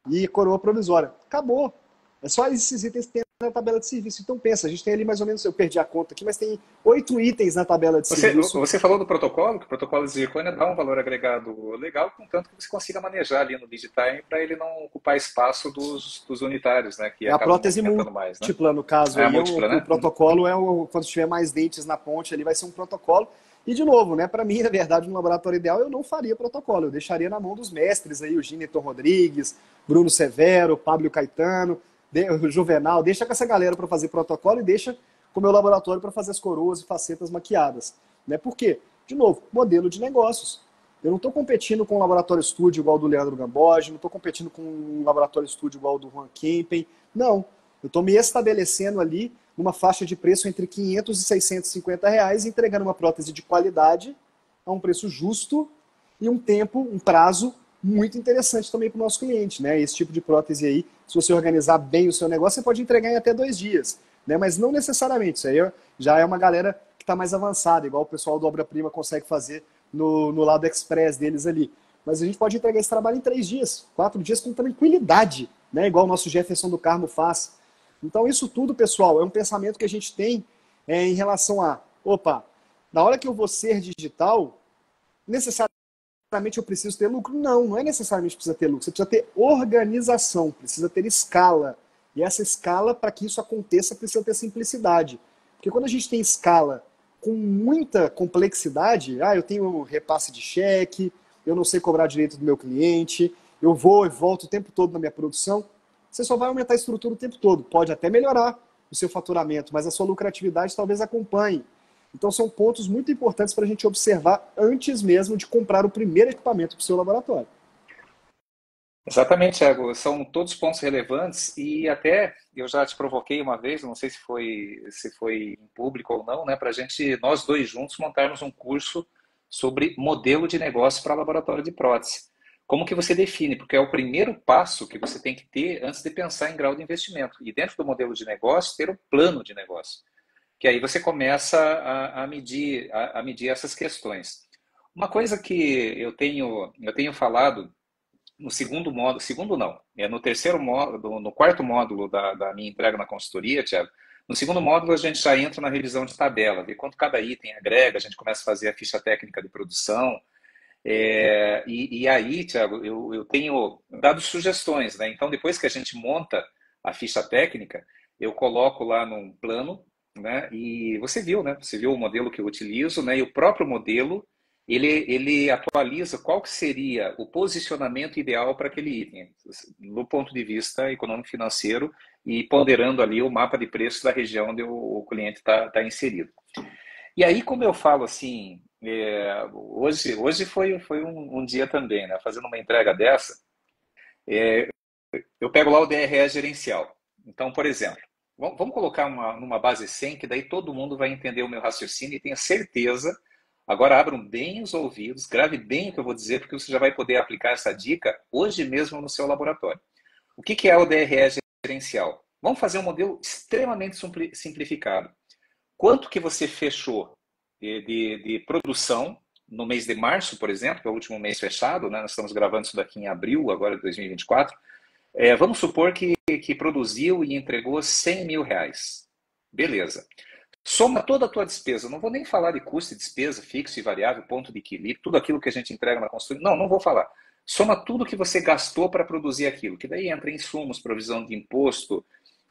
E coroa provisória. Acabou. É só esses itens que tem na tabela de serviço. Então pensa, a gente tem ali mais ou menos, eu perdi a conta aqui, mas tem 8 itens na tabela de serviço. Você falou do protocolo, que o protocolo de zircônia dá um valor agregado legal, contanto que você consiga manejar ali no lead time para ele não ocupar espaço dos unitários, né? Que É a acabam prótese movimentando mais, né? múltipla, no caso É a aí, múltipla, o né? protocolo quando tiver mais dentes na ponte ali, vai ser um protocolo. E de novo, né, para mim, na verdade, no laboratório ideal, eu não faria protocolo, eu deixaria na mão dos mestres aí, o Gineton Rodrigues, Bruno Severo, Pablo Caetano, o Juvenal, deixa com essa galera para fazer protocolo e deixa com o meu laboratório para fazer as coroas e facetas maquiadas. Né? Por quê? De novo, modelo de negócios. Eu não estou competindo com um laboratório estúdio igual do Leandro Gamboge, não estou competindo com um laboratório estúdio igual do Juan Kempen. Não. Eu estou me estabelecendo ali numa faixa de preço entre 500 e 650 reais, entregando uma prótese de qualidade a um preço justo e um tempo, um prazo muito interessante também para o nosso cliente. Né? Esse tipo de prótese aí, se você organizar bem o seu negócio, você pode entregar em até 2 dias. Né? Mas não necessariamente. Isso aí já é uma galera que está mais avançada, igual o pessoal do Obra Prima consegue fazer no lado express deles ali. Mas a gente pode entregar esse trabalho em 3 dias, 4 dias com tranquilidade, né? Igual o nosso Jefferson do Carmo faz. Então isso tudo, pessoal, é um pensamento que a gente tem em relação a, opa, na hora que eu vou ser digital, necessariamente eu preciso ter lucro? Não, não é necessariamente precisa ter lucro. Você precisa ter organização, precisa ter escala. E essa escala, para que isso aconteça, precisa ter simplicidade. Porque quando a gente tem escala com muita complexidade, eu tenho repasse de cheque, eu não sei cobrar direito do meu cliente, eu vou e volto o tempo todo na minha produção, você só vai aumentar a estrutura o tempo todo. Pode até melhorar o seu faturamento, mas a sua lucratividade talvez acompanhe. Então são pontos muito importantes para a gente observar antes mesmo de comprar o primeiro equipamento para o seu laboratório. Exatamente, Thiago. São todos pontos relevantes e até eu já te provoquei uma vez, não sei se foi em público ou não, né, para a gente, nós dois juntos, montarmos um curso sobre modelo de negócio para laboratório de prótese. Como que você define? Porque é o primeiro passo que você tem que ter antes de pensar em grau de investimento. E dentro do modelo de negócio, ter o plano de negócio. Que aí você começa a medir essas questões. Uma coisa que eu tenho falado no segundo módulo, segundo não, é no terceiro módulo, no quarto módulo da minha entrega na consultoria, Thiago. No segundo módulo a gente já entra na revisão de tabela, ver quanto cada item agrega, a gente começa a fazer a ficha técnica de produção. E aí, Thiago, eu tenho dado sugestões, né? Então, depois que a gente monta a ficha técnica, eu coloco lá num plano, né? E você viu, né? Você viu o modelo que eu utilizo, né? E o próprio modelo, ele atualiza qual que seria o posicionamento ideal para aquele item, do ponto de vista econômico-financeiro e ponderando ali o mapa de preço da região onde o cliente está inserido. E aí, como eu falo assim, hoje foi um dia também, né? Fazendo uma entrega dessa, eu pego lá o DRE gerencial. Então, por exemplo, vamos colocar numa base 100, que daí todo mundo vai entender o meu raciocínio e tenha certeza. Agora abram bem os ouvidos, grave bem o que eu vou dizer, porque você já vai poder aplicar essa dica hoje mesmo no seu laboratório. O que é o DRE gerencial? Vamos fazer um modelo extremamente simplificado. Quanto que você fechou de produção, no mês de março, por exemplo, que é o último mês fechado, né? Nós estamos gravando isso daqui em abril, agora de 2024. Vamos supor que produziu e entregou 100 mil reais. Beleza. Soma toda a tua despesa. Não vou nem falar de custo e despesa, fixo e variável, ponto de equilíbrio, tudo aquilo que a gente entrega na construção. Não, não vou falar. Soma tudo que você gastou para produzir aquilo, que daí entra insumos, provisão de imposto,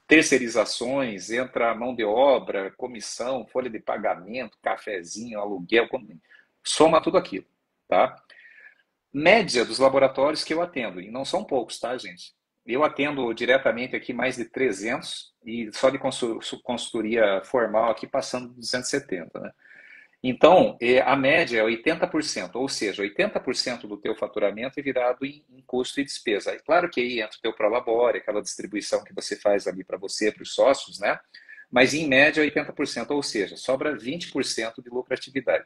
terceirizações, entra mão de obra, comissão, folha de pagamento, cafezinho, aluguel, soma tudo aquilo, tá? Média dos laboratórios que eu atendo, e não são poucos, tá, gente? Eu atendo diretamente aqui mais de 300 e só de consultoria formal aqui passando de 270, né? Então, a média é 80%, ou seja, 80% do teu faturamento é virado em custo e despesa. É claro que aí entra o teu Prolabore, aquela distribuição que você faz ali para você, para os sócios, né? Mas em média 80%, ou seja, sobra 20% de lucratividade.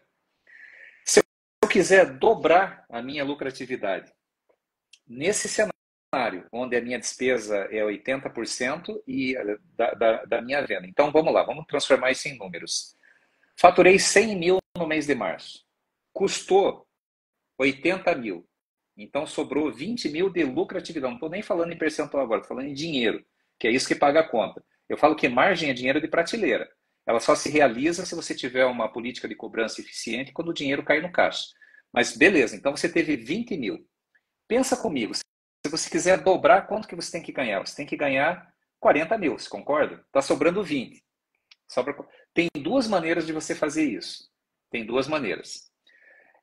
Se eu quiser dobrar a minha lucratividade, nesse cenário, onde a minha despesa é 80% e da minha venda. Então, vamos lá, vamos transformar isso em números. Faturei 100 mil no mês de março. Custou 80 mil. Então, sobrou 20 mil de lucratividade. Não estou nem falando em percentual agora, estou falando em dinheiro, que é isso que paga a conta. Eu falo que margem é dinheiro de prateleira. Ela só se realiza se você tiver uma política de cobrança eficiente quando o dinheiro cai no caixa. Mas beleza, então você teve 20 mil. Pensa comigo, se você quiser dobrar, quanto que você tem que ganhar? Você tem que ganhar 40 mil, você concorda? Está sobrando 20. Tem duas maneiras de você fazer isso. Tem duas maneiras.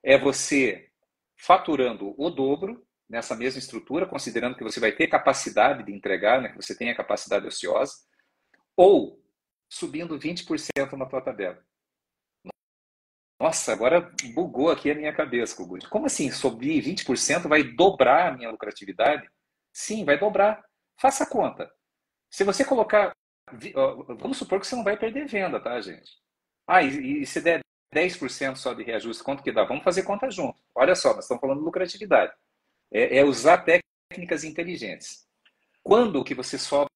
É você faturando o dobro nessa mesma estrutura, considerando que você vai ter capacidade de entregar, né, que você tem a capacidade ociosa, ou subindo 20% na tua tabela. Nossa, agora bugou aqui a minha cabeça, Kogut. Como assim subir 20% vai dobrar a minha lucratividade? Sim, vai dobrar. Faça a conta. Se você colocar... Vamos supor que você não vai perder venda, tá, gente? E se der 10% só de reajuste, quanto que dá? Vamos fazer conta junto. Olha só, nós estamos falando de lucratividade. É usar técnicas inteligentes. Quando que você sobra...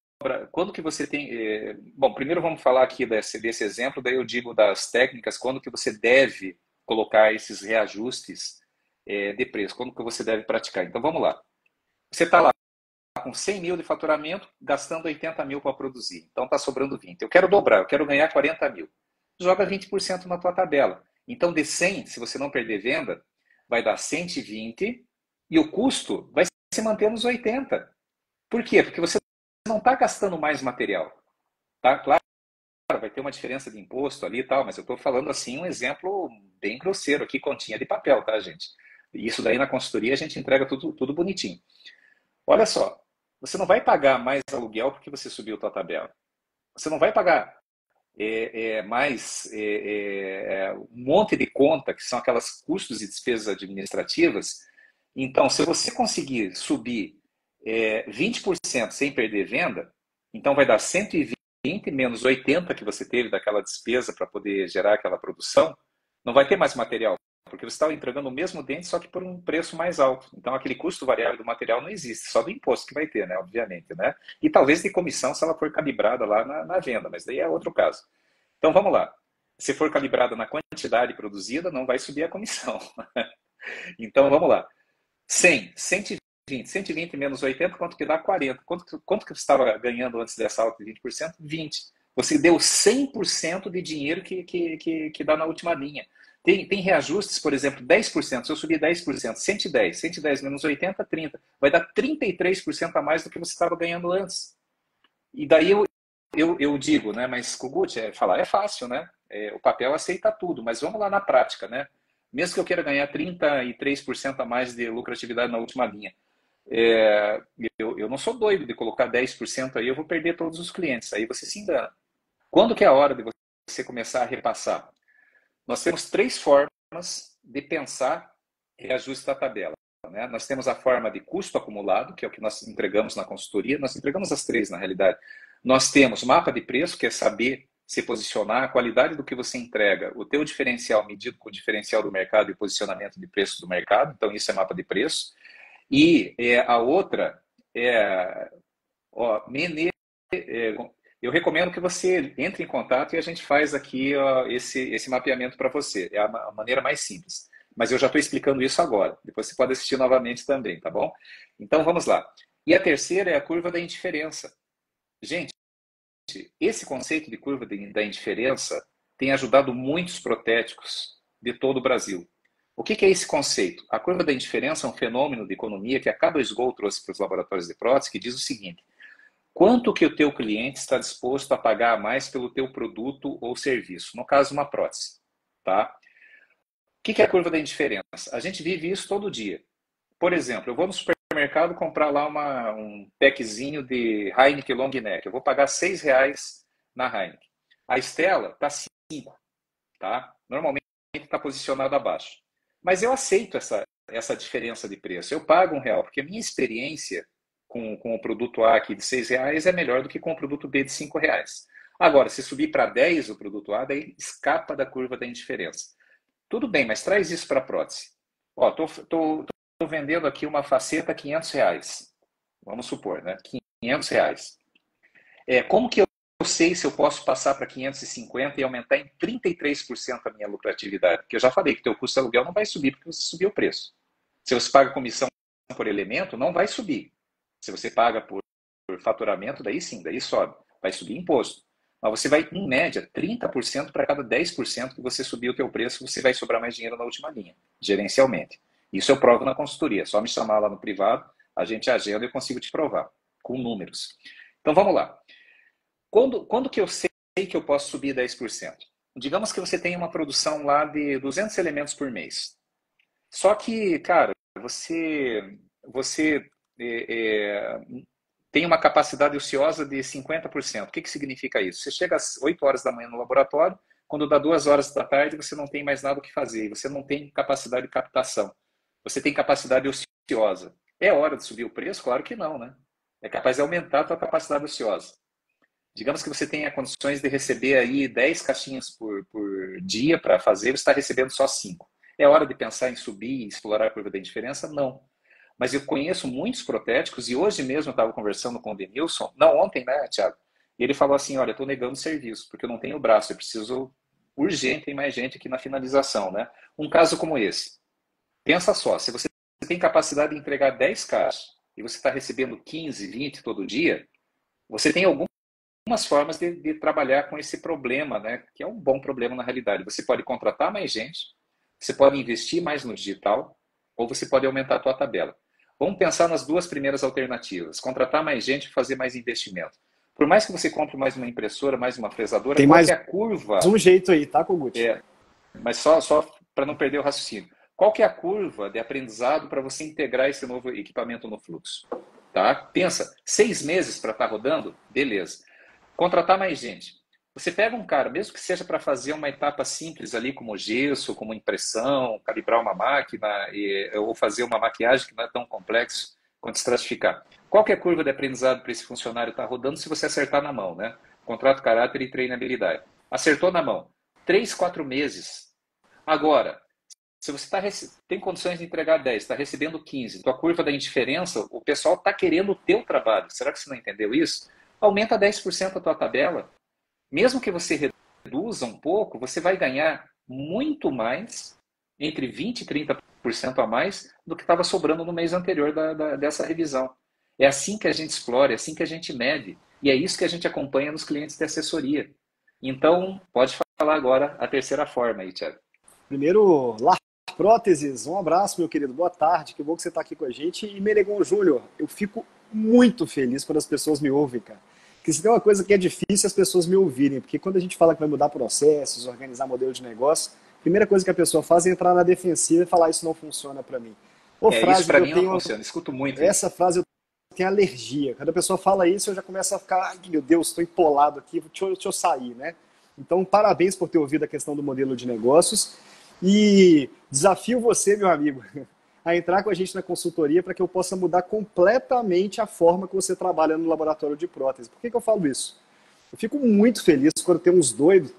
Quando que você tem... Bom, primeiro vamos falar aqui desse exemplo, daí eu digo das técnicas, quando que você deve colocar esses reajustes de preço, quando que você deve praticar. Então vamos lá. Você está lá com 100 mil de faturamento, gastando 80 mil para produzir. Então está sobrando 20. Eu quero dobrar, eu quero ganhar 40 mil. Joga 20% na tua tabela. Então de 100, se você não perder venda, vai dar 120 e o custo vai se manter nos 80. Por quê? Porque você não está gastando mais material. Tá? Claro, vai ter uma diferença de imposto ali e tal, mas eu estou falando assim um exemplo bem grosseiro aqui, continha de papel, tá, gente? Isso daí na consultoria a gente entrega tudo bonitinho. Olha só, você não vai pagar mais aluguel porque você subiu a tua tabela. Você não vai pagar mais um monte de conta, que são aquelas custos e despesas administrativas. Então, se você conseguir subir 20% sem perder venda, então vai dar 120 menos 80 que você teve daquela despesa para poder gerar aquela produção. Não vai ter mais material, porque você está entregando o mesmo dente, só que por um preço mais alto. Então, aquele custo variável do material não existe, só do imposto que vai ter, né? Obviamente, né? E talvez de comissão, se ela for calibrada lá na venda, mas daí é outro caso. Então, vamos lá. Se for calibrada na quantidade produzida, não vai subir a comissão. Então, vamos lá. 100, 120, 120 menos 80, quanto que dá? 40. Quanto que você estava ganhando antes dessa alta de 20%? 20. Você deu 100% de dinheiro que dá na última linha. Tem reajustes, por exemplo, 10%. Se eu subir 10%, 110. 110 menos 80, 30. Vai dar 33% a mais do que você estava ganhando antes. E daí eu digo, né? Mas, Kogut, falar é fácil, né? O papel aceita tudo, mas vamos lá na prática, né? Mesmo que eu queira ganhar 33% a mais de lucratividade na última linha, eu não sou doido de colocar 10% aí, eu vou perder todos os clientes. Aí você se engana. Quando que é a hora de você começar a repassar? Nós temos 3 formas de pensar reajuste da tabela, né? Nós temos a forma de custo acumulado, que é o que nós entregamos na consultoria. Nós entregamos as 3, na realidade. Nós temos mapa de preço, que é saber se posicionar, a qualidade do que você entrega, o teu diferencial medido com o diferencial do mercado e o posicionamento de preço do mercado. Então, isso é mapa de preço. E a outra eu recomendo que você entre em contato e a gente faz aqui esse mapeamento para você. É a maneira mais simples. Mas eu já estou explicando isso agora. Depois você pode assistir novamente também, tá bom? Então vamos lá. E a terceira é a curva da indiferença. Gente, esse conceito de curva da indiferença tem ajudado muitos protéticos de todo o Brasil. O que é esse conceito? A curva da indiferença é um fenômeno de economia que a Cada Esgol trouxe para os laboratórios de prótese, que diz o seguinte: quanto que o teu cliente está disposto a pagar a mais pelo teu produto ou serviço? No caso, uma prótese. Tá? O que é a curva da indiferença? A gente vive isso todo dia. Por exemplo, eu vou no supermercado comprar lá um packzinho de Heineken Long Neck. Eu vou pagar R$ 6 na Heineken. A Stella está 5, tá? Normalmente está posicionado abaixo. Mas eu aceito essa diferença de preço. Eu pago R$ 1, porque a minha experiência com o produto A aqui de R$ 6 é melhor do que com o produto B de R$ 5. Agora, se subir para 10 o produto A, daí escapa da curva da indiferença. Tudo bem, mas traz isso para a prótese. Ó, tô vendendo aqui uma faceta a R$ 500. Vamos supor, né? R$ 500. Como que eu sei se eu posso passar para 550 e aumentar em 33% a minha lucratividade? Porque eu já falei que o teu custo de aluguel não vai subir porque você subiu o preço. Se você paga comissão por elemento, não vai subir. Se você paga por faturamento, daí sim, daí sobe. Vai subir imposto. Mas você vai, em média, 30% para cada 10% que você subir o teu preço, você vai sobrar mais dinheiro na última linha, gerencialmente. Isso eu provo na consultoria. É só me chamar lá no privado, a gente agenda e eu consigo te provar, com números. Então vamos lá. Quando que eu sei que eu posso subir 10%? Digamos que você tem uma produção lá de 200 elementos por mês. Só que, cara, você tem uma capacidade ociosa de 50%. O que significa isso? Você chega às 8 horas da manhã no laboratório, quando dá 2 horas da tarde, você não tem mais nada o que fazer, você não tem capacidade de captação. Você tem capacidade ociosa. É hora de subir o preço? Claro que não, né? É capaz de aumentar a tua capacidade ociosa. Digamos que você tenha condições de receber aí 10 caixinhas por dia para fazer, você está recebendo só 5. É hora de pensar em subir e explorar a curva da indiferença? Não. Mas eu conheço muitos protéticos, e hoje mesmo eu estava conversando com o Denilson, não ontem, né, Thiago? E ele falou assim, olha, eu estou negando serviço, porque eu não tenho braço, eu preciso urgente, tem mais gente aqui na finalização, né? Um caso como esse. Pensa só, se você tem capacidade de entregar 10 caixas e você está recebendo 15, 20 todo dia, você tem algumas formas de trabalhar com esse problema, né? Que é um bom problema na realidade. Você pode contratar mais gente, você pode investir mais no digital, ou você pode aumentar a tua tabela. Vamos pensar nas duas primeiras alternativas. Contratar mais gente e fazer mais investimento. Por mais que você compre mais uma impressora, mais uma fresadora, Tem qual mais que é a curva? um jeito aí, tá, Kogut? Mas só para não perder o raciocínio. Qual que é a curva de aprendizado para você integrar esse novo equipamento no fluxo? Tá? Pensa, 6 meses para estar rodando? Beleza. Contratar mais gente. Você pega um cara, mesmo que seja para fazer uma etapa simples ali, como gesso, como impressão, calibrar uma máquina, ou fazer uma maquiagem que não é tão complexo quanto estratificar. Qual que é a curva de aprendizado para esse funcionário estar rodando se você acertar na mão, né? Contrato, caráter e treinabilidade. Acertou na mão. 3, 4 meses. Agora, se você tem condições de entregar 10, está recebendo 15, tua curva da indiferença, o pessoal está querendo o teu trabalho. Será que você não entendeu isso? Aumenta 10% a tua tabela. Mesmo que você reduza um pouco, você vai ganhar muito mais, entre 20% e 30% a mais, do que estava sobrando no mês anterior dessa revisão. É assim que a gente explora, é assim que a gente mede. E é isso que a gente acompanha nos clientes de assessoria. Então, pode falar agora a terceira forma aí, Thiago. Primeiro, Lar Próteses, um abraço, meu querido, boa tarde, que bom que você está aqui com a gente. E Menegon Júnior, eu fico muito feliz quando as pessoas me ouvem, cara. Porque se tem uma coisa que é difícil as pessoas me ouvirem, porque quando a gente fala que vai mudar processos, organizar modelo de negócio, a primeira coisa que a pessoa faz é entrar na defensiva e falar isso não funciona para mim. Isso para mim não funciona, escuto muito essa frase eu tenho alergia. Quando a pessoa fala isso, eu já começo a ficar, ai meu Deus, estou empolado aqui, deixa eu sair, né? Então, parabéns por ter ouvido a questão do modelo de negócios e desafio você, meu amigo, a entrar com a gente na consultoria para que eu possa mudar completamente a forma que você trabalha no laboratório de prótese. Por que eu falo isso? Eu fico muito feliz quando tem uns doidos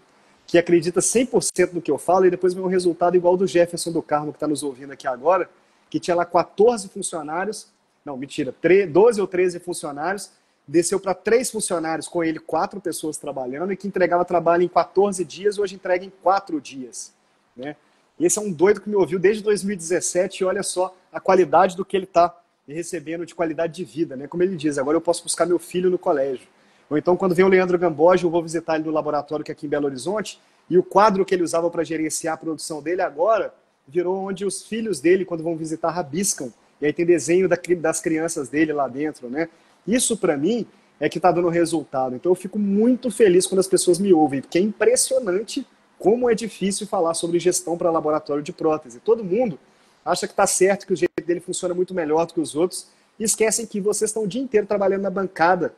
que acreditam 100% no que eu falo e depois vem um resultado igual do Jefferson do Carmo, que está nos ouvindo aqui agora, que tinha lá 14 funcionários, não, mentira, 12 ou 13 funcionários, desceu para 3 funcionários, com ele 4 pessoas trabalhando, e que entregava trabalho em 14 dias, hoje entrega em 4 dias. Né? E esse é um doido que me ouviu desde 2017 e olha só a qualidade do que ele está recebendo de qualidade de vida, né? Como ele diz, agora eu posso buscar meu filho no colégio. Ou então, quando vem o Leandro Gamboge, eu vou visitar ele no laboratório que é aqui em Belo Horizonte, e o quadro que ele usava para gerenciar a produção dele agora virou onde os filhos dele, quando vão visitar, rabiscam. E aí tem desenho das crianças dele lá dentro, né? Isso, para mim, é que está dando resultado. Então, eu fico muito feliz quando as pessoas me ouvem, porque é impressionante como é difícil falar sobre gestão para laboratório de prótese. Todo mundo acha que está certo, que o jeito dele funciona muito melhor do que os outros, e esquecem que vocês estão o dia inteiro trabalhando na bancada.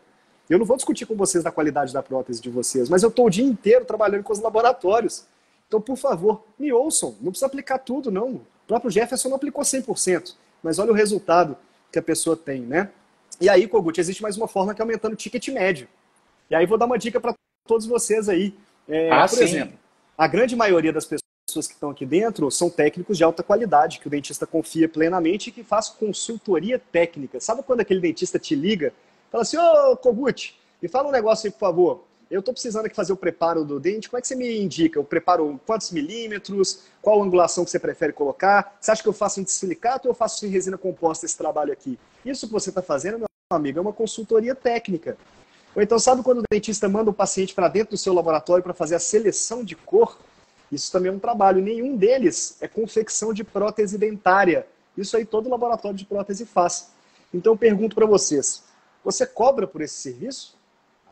Eu não vou discutir com vocês da qualidade da prótese de vocês, mas eu estou o dia inteiro trabalhando com os laboratórios. Então, por favor, me ouçam. Não precisa aplicar tudo, não. O próprio Jefferson não aplicou 100%, mas olha o resultado que a pessoa tem, né? E aí, Kogut, existe mais uma forma que é aumentando o ticket médio. E aí vou dar uma dica para todos vocês aí. Por sim. exemplo, a grande maioria das pessoas que estão aqui dentro são técnicos de alta qualidade, que o dentista confia plenamente e que faz consultoria técnica. Sabe quando aquele dentista te liga? Fala assim, ô Kogut, me fala um negócio aí, por favor. Eu estou precisando aqui fazer o preparo do dente. Como é que você me indica? Eu preparo quantos milímetros? Qual a angulação que você prefere colocar? Você acha que eu faço em silicato ou eu faço em resina composta esse trabalho aqui? Isso que você está fazendo, meu amigo, é uma consultoria técnica. Ou então, sabe quando o dentista manda o paciente para dentro do seu laboratório para fazer a seleção de cor? Isso também é um trabalho. Nenhum deles é confecção de prótese dentária. Isso aí todo laboratório de prótese faz. Então, eu pergunto para vocês, você cobra por esse serviço?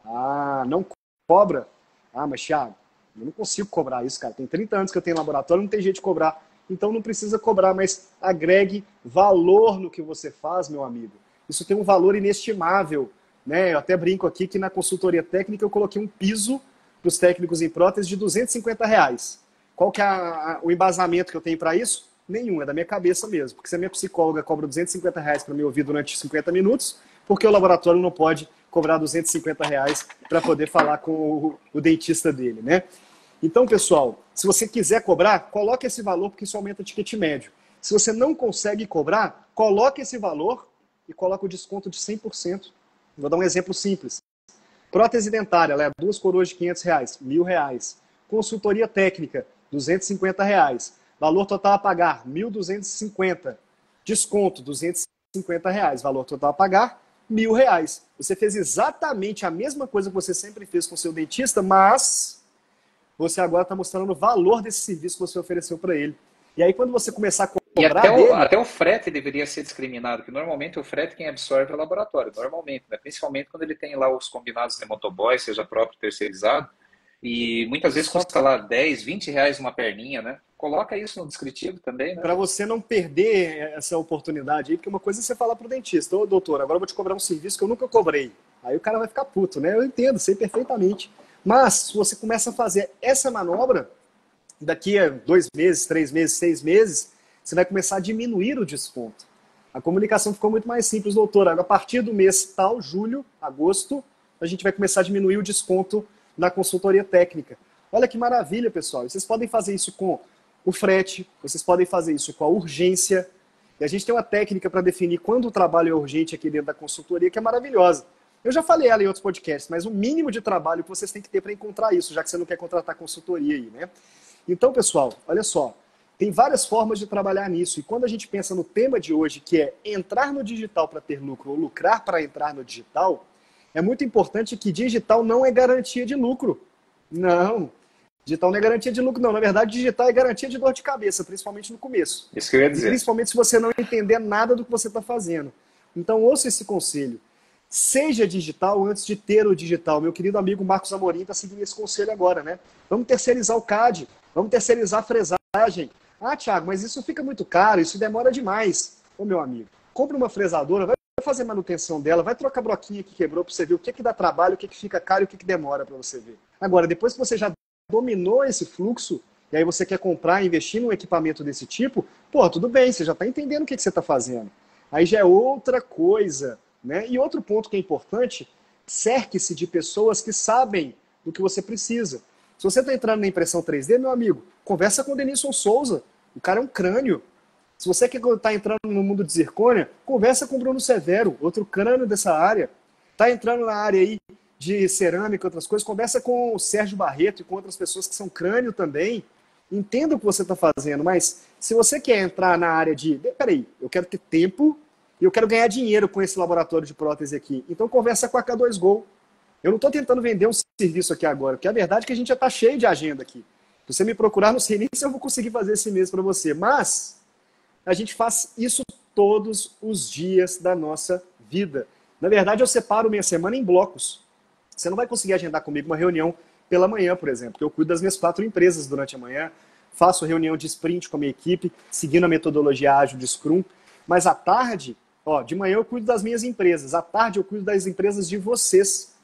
Ah, não cobra? Ah, mas Thiago, eu não consigo cobrar isso, cara. Tem 30 anos que eu tenho laboratório, não tem jeito de cobrar. Então não precisa cobrar, mas agregue valor no que você faz, meu amigo. Isso tem um valor inestimável, né? Eu até brinco aqui que na consultoria técnica eu coloquei um piso para os técnicos em prótese de R$ 250. Qual que é o embasamento que eu tenho para isso? Nenhum, é da minha cabeça mesmo. Porque se a minha psicóloga cobra R$ 250 para me ouvir durante 50 minutos, porque o laboratório não pode cobrar R$ 250 para poder falar com o dentista dele, né? Então, pessoal, se você quiser cobrar, coloque esse valor, porque isso aumenta o ticket médio. Se você não consegue cobrar, coloque esse valor e coloque o desconto de 100%. Vou dar um exemplo simples. Prótese dentária, ela é 2 coroas de R$ 500, R$ 1.000. Consultoria técnica, R$ 250. Valor total a pagar, R$ 1.250. Desconto, R$ 250. Valor total a pagar, R$ 1.000. Você fez exatamente a mesma coisa que você sempre fez com o seu dentista, mas você agora está mostrando o valor desse serviço que você ofereceu para ele. E aí, quando você começar a E cobrar dele... até o frete deveria ser discriminado, que normalmente o frete quem absorve é o laboratório, normalmente, né? Principalmente quando ele tem lá os combinados de motoboy, seja próprio terceirizado, e muitas vezes custa lá R$ 10, R$ 20 uma perninha, né? Coloca isso no descritivo também, né? Para você não perder essa oportunidade aí, porque uma coisa é você falar pro dentista, ô doutor, agora eu vou te cobrar um serviço que eu nunca cobrei. Aí o cara vai ficar puto, né? Eu entendo, sei perfeitamente. Mas, se você começa a fazer essa manobra, daqui a 2 meses, 3 meses, 6 meses, você vai começar a diminuir o desconto. A comunicação ficou muito mais simples, doutor. A partir do mês tal, julho, agosto, a gente vai começar a diminuir o desconto na consultoria técnica. Olha que maravilha, pessoal. Vocês podem fazer isso com o frete, vocês podem fazer isso com a urgência. E a gente tem uma técnica para definir quando o trabalho é urgente aqui dentro da consultoria, que é maravilhosa. Eu já falei ela em outros podcasts, mas o mínimo de trabalho que vocês têm que ter para encontrar isso, já que você não quer contratar consultoria aí, né? Então, pessoal, olha só. Tem várias formas de trabalhar nisso. E quando a gente pensa no tema de hoje, que é entrar no digital para ter lucro ou lucrar para entrar no digital, é muito importante que digital não é garantia de lucro. Não. Digital não é garantia de lucro, não. Na verdade, digital é garantia de dor de cabeça, principalmente no começo. Isso que eu ia dizer. E principalmente se você não entender nada do que você está fazendo. Então, ouça esse conselho. Seja digital antes de ter o digital. Meu querido amigo Marcos Amorim está seguindo esse conselho agora, né? Vamos terceirizar o CAD. Vamos terceirizar a fresagem. Ah, Thiago, mas isso fica muito caro, isso demora demais. Ô, meu amigo, compra uma fresadora, vai fazer manutenção dela, vai trocar a broquinha que quebrou para você ver o que dá trabalho, o que fica caro e o que demora para você ver. Agora, depois que você já dominou esse fluxo, e aí você quer comprar, investir num equipamento desse tipo, pô, tudo bem, você já está entendendo o que você está fazendo. Aí já é outra coisa, né? E outro ponto que é importante, cerque-se de pessoas que sabem do que você precisa. Se você está entrando na impressão 3D, meu amigo, conversa com o Denilson Souza. O cara é um crânio. Se você quer estar entrando no mundo de zircônia, conversa com o Bruno Severo, outro crânio dessa área. Está entrando na área aí de cerâmica e outras coisas, conversa com o Sérgio Barreto e com outras pessoas que são crânio também. entenda o que você está fazendo, mas se você quer entrar na área de, peraí, eu quero ter tempo e eu quero ganhar dinheiro com esse laboratório de prótese aqui, então conversa com a K2Go. Eu não estou tentando vender um serviço aqui agora, porque a verdade é que a gente já está cheio de agenda aqui. Se você me procurar, não sei nem se eu vou conseguir fazer esse mês para você, mas a gente faz isso todos os dias da nossa vida. Na verdade, eu separo minha semana em blocos. Você não vai conseguir agendar comigo uma reunião pela manhã, por exemplo, porque eu cuido das minhas 4 empresas durante a manhã, faço reunião de sprint com a minha equipe, seguindo a metodologia ágil de Scrum, mas à tarde, de manhã eu cuido das minhas empresas, à tarde eu cuido das empresas de vocês,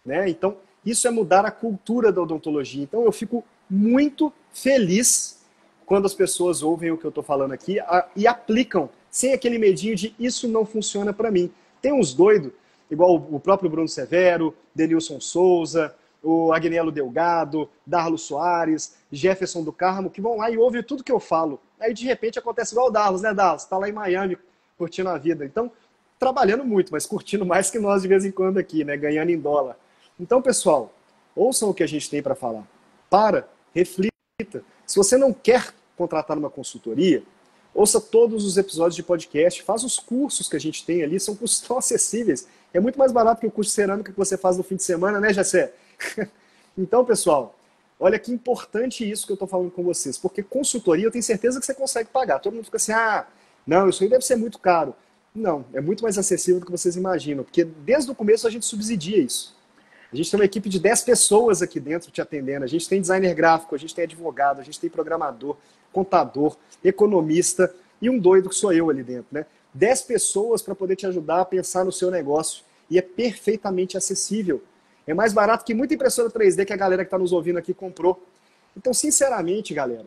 né? Então, isso é mudar a cultura da odontologia. Então, eu fico muito feliz quando as pessoas ouvem o que eu estou falando aqui e aplicam, sem aquele medinho de isso não funciona para mim. Tem uns doidos, igual o próprio Bruno Severo, Denilson Souza, o Agnello Delgado, Darlo Soares, Jefferson do Carmo, que vão lá e ouvem tudo que eu falo. Aí, de repente, acontece igual o Darlos, né, Darlos? Está lá em Miami, curtindo a vida. Então, trabalhando muito, mas curtindo mais que nós de vez em quando aqui, né? Ganhando em dólar. Então, pessoal, ouçam o que a gente tem para falar. Reflita. Se você não quer contratar uma consultoria, ouça todos os episódios de podcast, faz os cursos que a gente tem ali, são cursos tão acessíveis. É muito mais barato que o curso de cerâmica que você faz no fim de semana, né, Jessé? Então, pessoal, olha que importante isso que eu estou falando com vocês, porque consultoria eu tenho certeza que você consegue pagar. Todo mundo fica assim, não, isso aí deve ser muito caro. Não, é muito mais acessível do que vocês imaginam, porque desde o começo a gente subsidia isso. A gente tem uma equipe de 10 pessoas aqui dentro te atendendo. A gente tem designer gráfico, a gente tem advogado, a gente tem programador, contador, economista e um doido que sou eu ali dentro, né? 10 pessoas para poder te ajudar a pensar no seu negócio. E é perfeitamente acessível. É mais barato que muita impressora 3D que a galera que está nos ouvindo aqui comprou. Então, sinceramente, galera,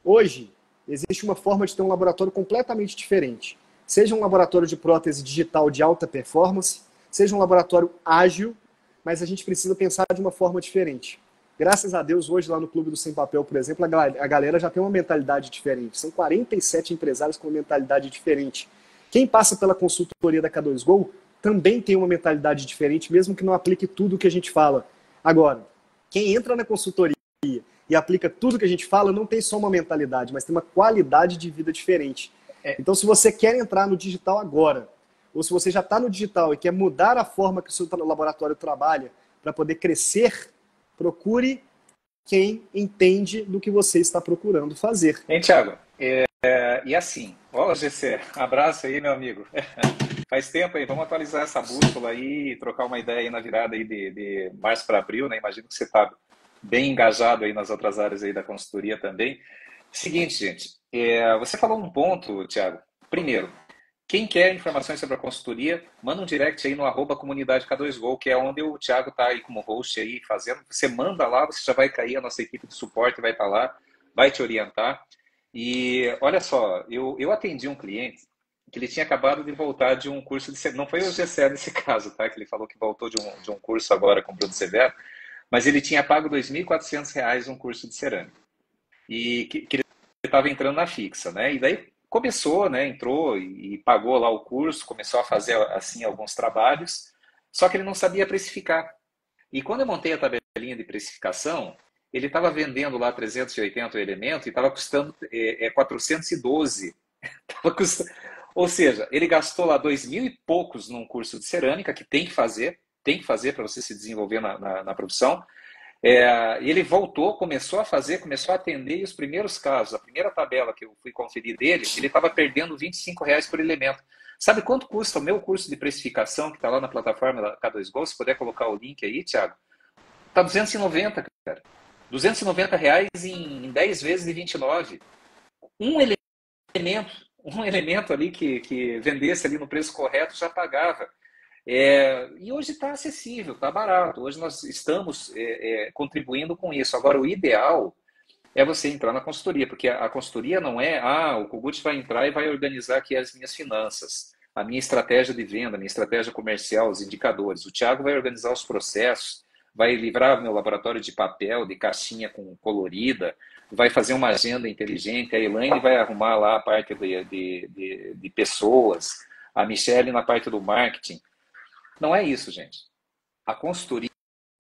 hoje existe uma forma de ter um laboratório completamente diferente. Seja um laboratório de prótese digital de alta performance, seja um laboratório ágil, mas a gente precisa pensar de uma forma diferente. Graças a Deus, hoje lá no Clube do Sem Papel, por exemplo, a galera já tem uma mentalidade diferente. São 47 empresários com uma mentalidade diferente. Quem passa pela consultoria da K2Go também tem uma mentalidade diferente, mesmo que não aplique tudo o que a gente fala. Agora, quem entra na consultoria e aplica tudo que a gente fala, não tem só uma mentalidade, mas tem uma qualidade de vida diferente. Então, se você quer entrar no digital agora, ou se você já está no digital e quer mudar a forma que o seu laboratório trabalha para poder crescer, procure quem entende do que você está procurando fazer. Hein, Thiago? E assim, GC, abraço aí, meu amigo. Faz tempo aí, vamos atualizar essa bússola aí, trocar uma ideia aí na virada aí de março para abril, né? Imagino que você está bem engajado aí nas outras áreas aí da consultoria também. Seguinte, gente, você falou um ponto, Thiago. Primeiro, quem quer informações sobre a consultoria, manda um direct aí no @comunidade K2Go, que é onde o Thiago está aí como host aí fazendo. Você manda lá, você já vai cair, a nossa equipe de suporte vai estar lá, vai te orientar. E olha só, eu atendi um cliente que ele tinha acabado de voltar de um curso de... Não foi o GCE nesse caso, tá? Que ele falou que voltou de um curso agora com o Bruno Severo, mas ele tinha pago R$ 2.400 um curso de cerâmica. E que ele estava entrando na fixa, né? E daí começou, né? Entrou e pagou lá o curso, começou a fazer assim alguns trabalhos, só que ele não sabia precificar. E quando eu montei a tabelinha de precificação, ele estava vendendo lá 380 o elemento e estava custando 412. Tava custando... Ou seja, ele gastou lá 2.000 e poucos num curso de cerâmica, que tem que fazer para você se desenvolver na profissão. E ele voltou, começou a fazer, começou a atender, e os primeiros casos, a primeira tabela que eu fui conferir dele, ele estava perdendo R$ 25 por elemento. Sabe quanto custa o meu curso de precificação, que está lá na plataforma da K2Go? Se puder colocar o link aí, Thiago. Está 290, cara. R$ 290 em 10 vezes de 29. Um elemento ali que vendesse ali no preço correto já pagava. E hoje está acessível, está barato. Hoje nós estamos contribuindo com isso. Agora, o ideal é você entrar na consultoria, porque a consultoria não é, o Kogut vai entrar e vai organizar aqui as minhas finanças, a minha estratégia de venda, a minha estratégia comercial, os indicadores. O Thiago vai organizar os processos, vai livrar meu laboratório de papel, de caixinha colorida, vai fazer uma agenda inteligente, a Elaine vai arrumar lá a parte de pessoas, a Michelle na parte do marketing. Não é isso, gente. A consultoria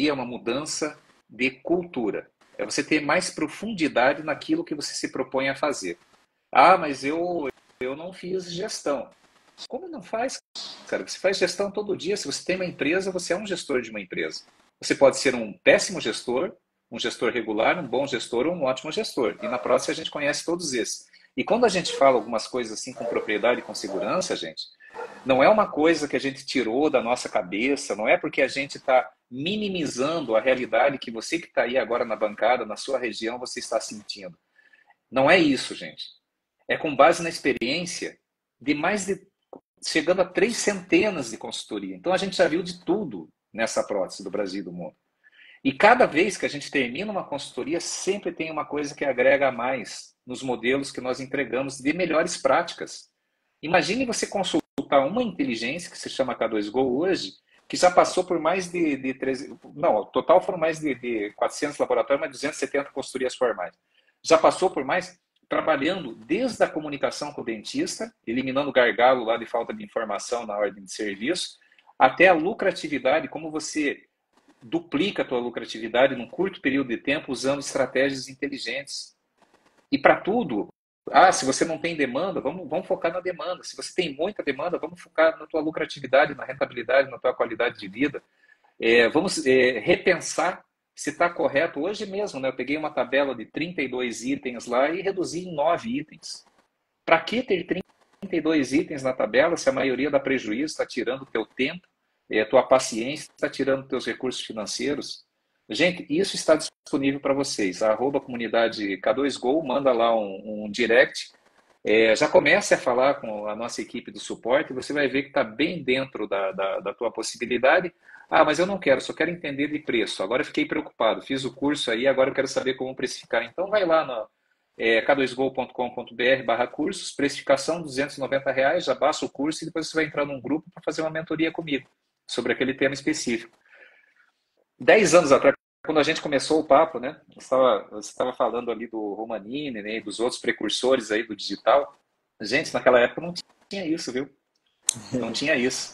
é uma mudança de cultura. É você ter mais profundidade naquilo que você se propõe a fazer. Ah, mas eu não fiz gestão. Como não faz, cara? Você faz gestão todo dia. Se você tem uma empresa, você é um gestor de uma empresa. Você pode ser um péssimo gestor, um gestor regular, um bom gestor ou um ótimo gestor. E na próxima a gente conhece todos esses. E quando a gente fala algumas coisas assim com propriedade e com segurança, gente, não é uma coisa que a gente tirou da nossa cabeça, não é porque a gente está minimizando a realidade que você que está aí agora na bancada, na sua região, você está sentindo. Não é isso, gente. É com base na experiência de mais de chegando a 3 centenas de consultoria. Então a gente já viu de tudo nessa prótese do Brasil e do mundo. E cada vez que a gente termina uma consultoria, sempre tem uma coisa que agrega a mais nos modelos que nós entregamos de melhores práticas. Imagine você consultar uma inteligência, que se chama K2Go hoje, que já passou por mais de 13, não, o total foram mais de 400 laboratórios, mas 270 consultorias formais. Já passou por mais, trabalhando desde a comunicação com o dentista, eliminando o gargalo lá de falta de informação na ordem de serviço, até a lucratividade, como você duplica a tua lucratividade num curto período de tempo usando estratégias inteligentes. E para tudo, se você não tem demanda, vamos focar na demanda. Se você tem muita demanda, vamos focar na tua lucratividade, na rentabilidade, na tua qualidade de vida. Vamos repensar se está correto. Hoje mesmo, né, eu peguei uma tabela de 32 itens lá e reduzi em 9 itens. Para que ter 32 itens na tabela se a maioria dá prejuízo, está tirando o teu tempo, a tua paciência, está tirando teus recursos financeiros? Gente, isso está disponível para vocês. @comunidade K2Go, manda lá um direct. Já comece a falar com a nossa equipe do suporte, você vai ver que está bem dentro da tua possibilidade. Ah, mas eu não quero, só quero entender de preço. Agora eu fiquei preocupado, fiz o curso aí, agora eu quero saber como precificar. Então vai lá no k2go.com.br/cursos, precificação R$ 290, já baixa o curso e depois você vai entrar num grupo para fazer uma mentoria comigo sobre aquele tema específico. 10 anos atrás, quando a gente começou o papo, né? Você estava falando ali do Romanini, né, e dos outros precursores aí do digital. Gente, naquela época não tinha isso, viu? Não tinha isso.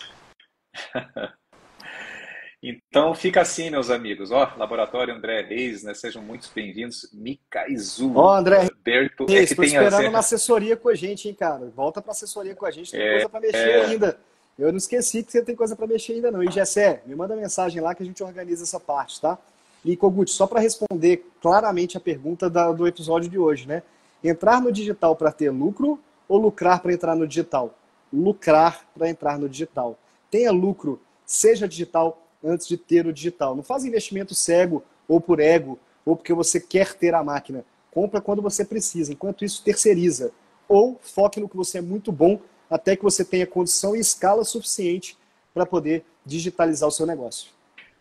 Então fica assim, meus amigos. Laboratório André Reis, né? Sejam muito bem-vindos. Mikaizu, André Berto, Reis, que tô tem esperando na assessoria com a gente, hein, cara. Volta pra assessoria com a gente, tem coisa pra mexer ainda. Eu não esqueci que você tem coisa para mexer ainda não. E Gessé, me manda mensagem lá que a gente organiza essa parte, tá? E Kogut, só para responder claramente a pergunta do episódio de hoje, né? Entrar no digital para ter lucro ou lucrar para entrar no digital? Lucrar para entrar no digital. Tenha lucro, seja digital antes de ter o digital. Não faz investimento cego ou por ego ou porque você quer ter a máquina. Compra quando você precisa. Enquanto isso, terceiriza. Ou foque no que você é muito bom até que você tenha condição e escala suficiente para poder digitalizar o seu negócio.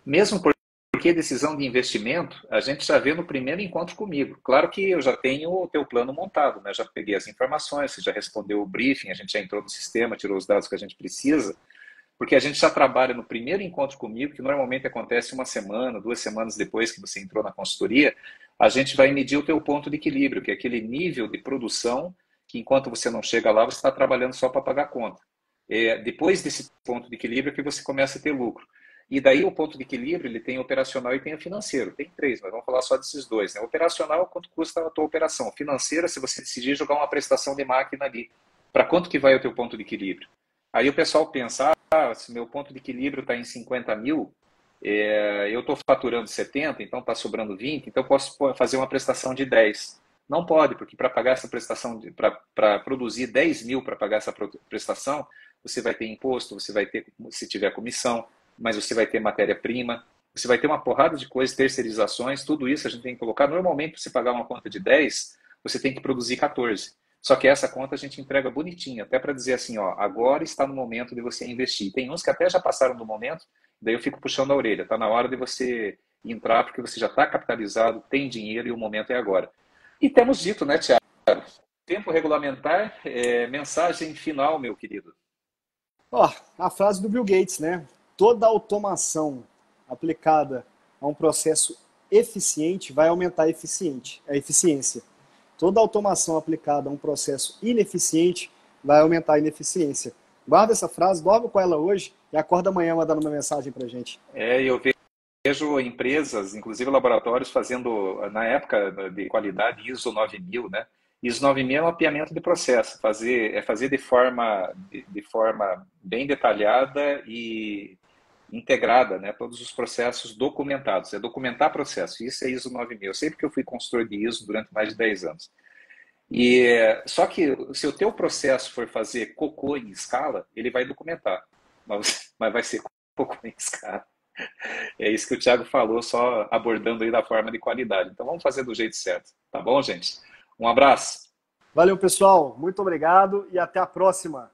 Mesmo porque decisão de investimento, a gente já vê no primeiro encontro comigo. Claro que eu já tenho o teu plano montado, né? Já peguei as informações, você já respondeu o briefing, a gente já entrou no sistema, tirou os dados que a gente precisa, porque a gente já trabalha no primeiro encontro comigo, que normalmente acontece 1 semana, 2 semanas depois que você entrou na consultoria, a gente vai medir o teu ponto de equilíbrio, que é aquele nível de produção que enquanto você não chega lá, você está trabalhando só para pagar a conta. Depois desse ponto de equilíbrio é que você começa a ter lucro. E daí o ponto de equilíbrio, ele tem o operacional e tem o financeiro. Tem 3, mas vamos falar só desses 2. Né? O operacional, quanto custa a tua operação. Financeira, se você decidir jogar uma prestação de máquina ali. Para quanto que vai o teu ponto de equilíbrio? Aí o pessoal pensa, se meu ponto de equilíbrio está em 50 mil, eu estou faturando 70, então está sobrando 20, então eu posso fazer uma prestação de 10. Não pode, porque para pagar essa prestação, para produzir 10 mil para pagar essa prestação, você vai ter imposto, você vai ter, se tiver comissão, mas você vai ter matéria-prima, você vai ter uma porrada de coisas, terceirizações, tudo isso a gente tem que colocar. Normalmente, para você pagar uma conta de 10, você tem que produzir 14. Só que essa conta a gente entrega bonitinha, até para dizer assim, agora está no momento de você investir. Tem uns que até já passaram do momento, daí eu fico puxando a orelha. Está na hora de você entrar, porque você já está capitalizado, tem dinheiro e o momento é agora. E temos dito, né, Tiago? Tempo regulamentar, mensagem final, meu querido. A frase do Bill Gates, né? Toda automação aplicada a um processo eficiente vai aumentar a eficiência. Toda automação aplicada a um processo ineficiente vai aumentar a ineficiência. Guarda essa frase, dorme com ela hoje e acorda amanhã mandando uma mensagem pra gente. Eu vejo empresas, inclusive laboratórios, fazendo, na época de qualidade, ISO 9000, né? ISO 9000 é um mapeamento de processo, fazer de forma bem detalhada e integrada, né? Todos os processos documentados, é documentar processo, isso é ISO 9000. Sempre que eu fui consultor de ISO durante mais de 10 anos. Só que se o teu processo for fazer cocô em escala, ele vai documentar, mas vai ser cocô em escala. É isso que o Thiago falou, só abordando aí da forma de qualidade. Então vamos fazer do jeito certo, tá bom, gente? Um abraço. Valeu, pessoal. Muito obrigado e até a próxima.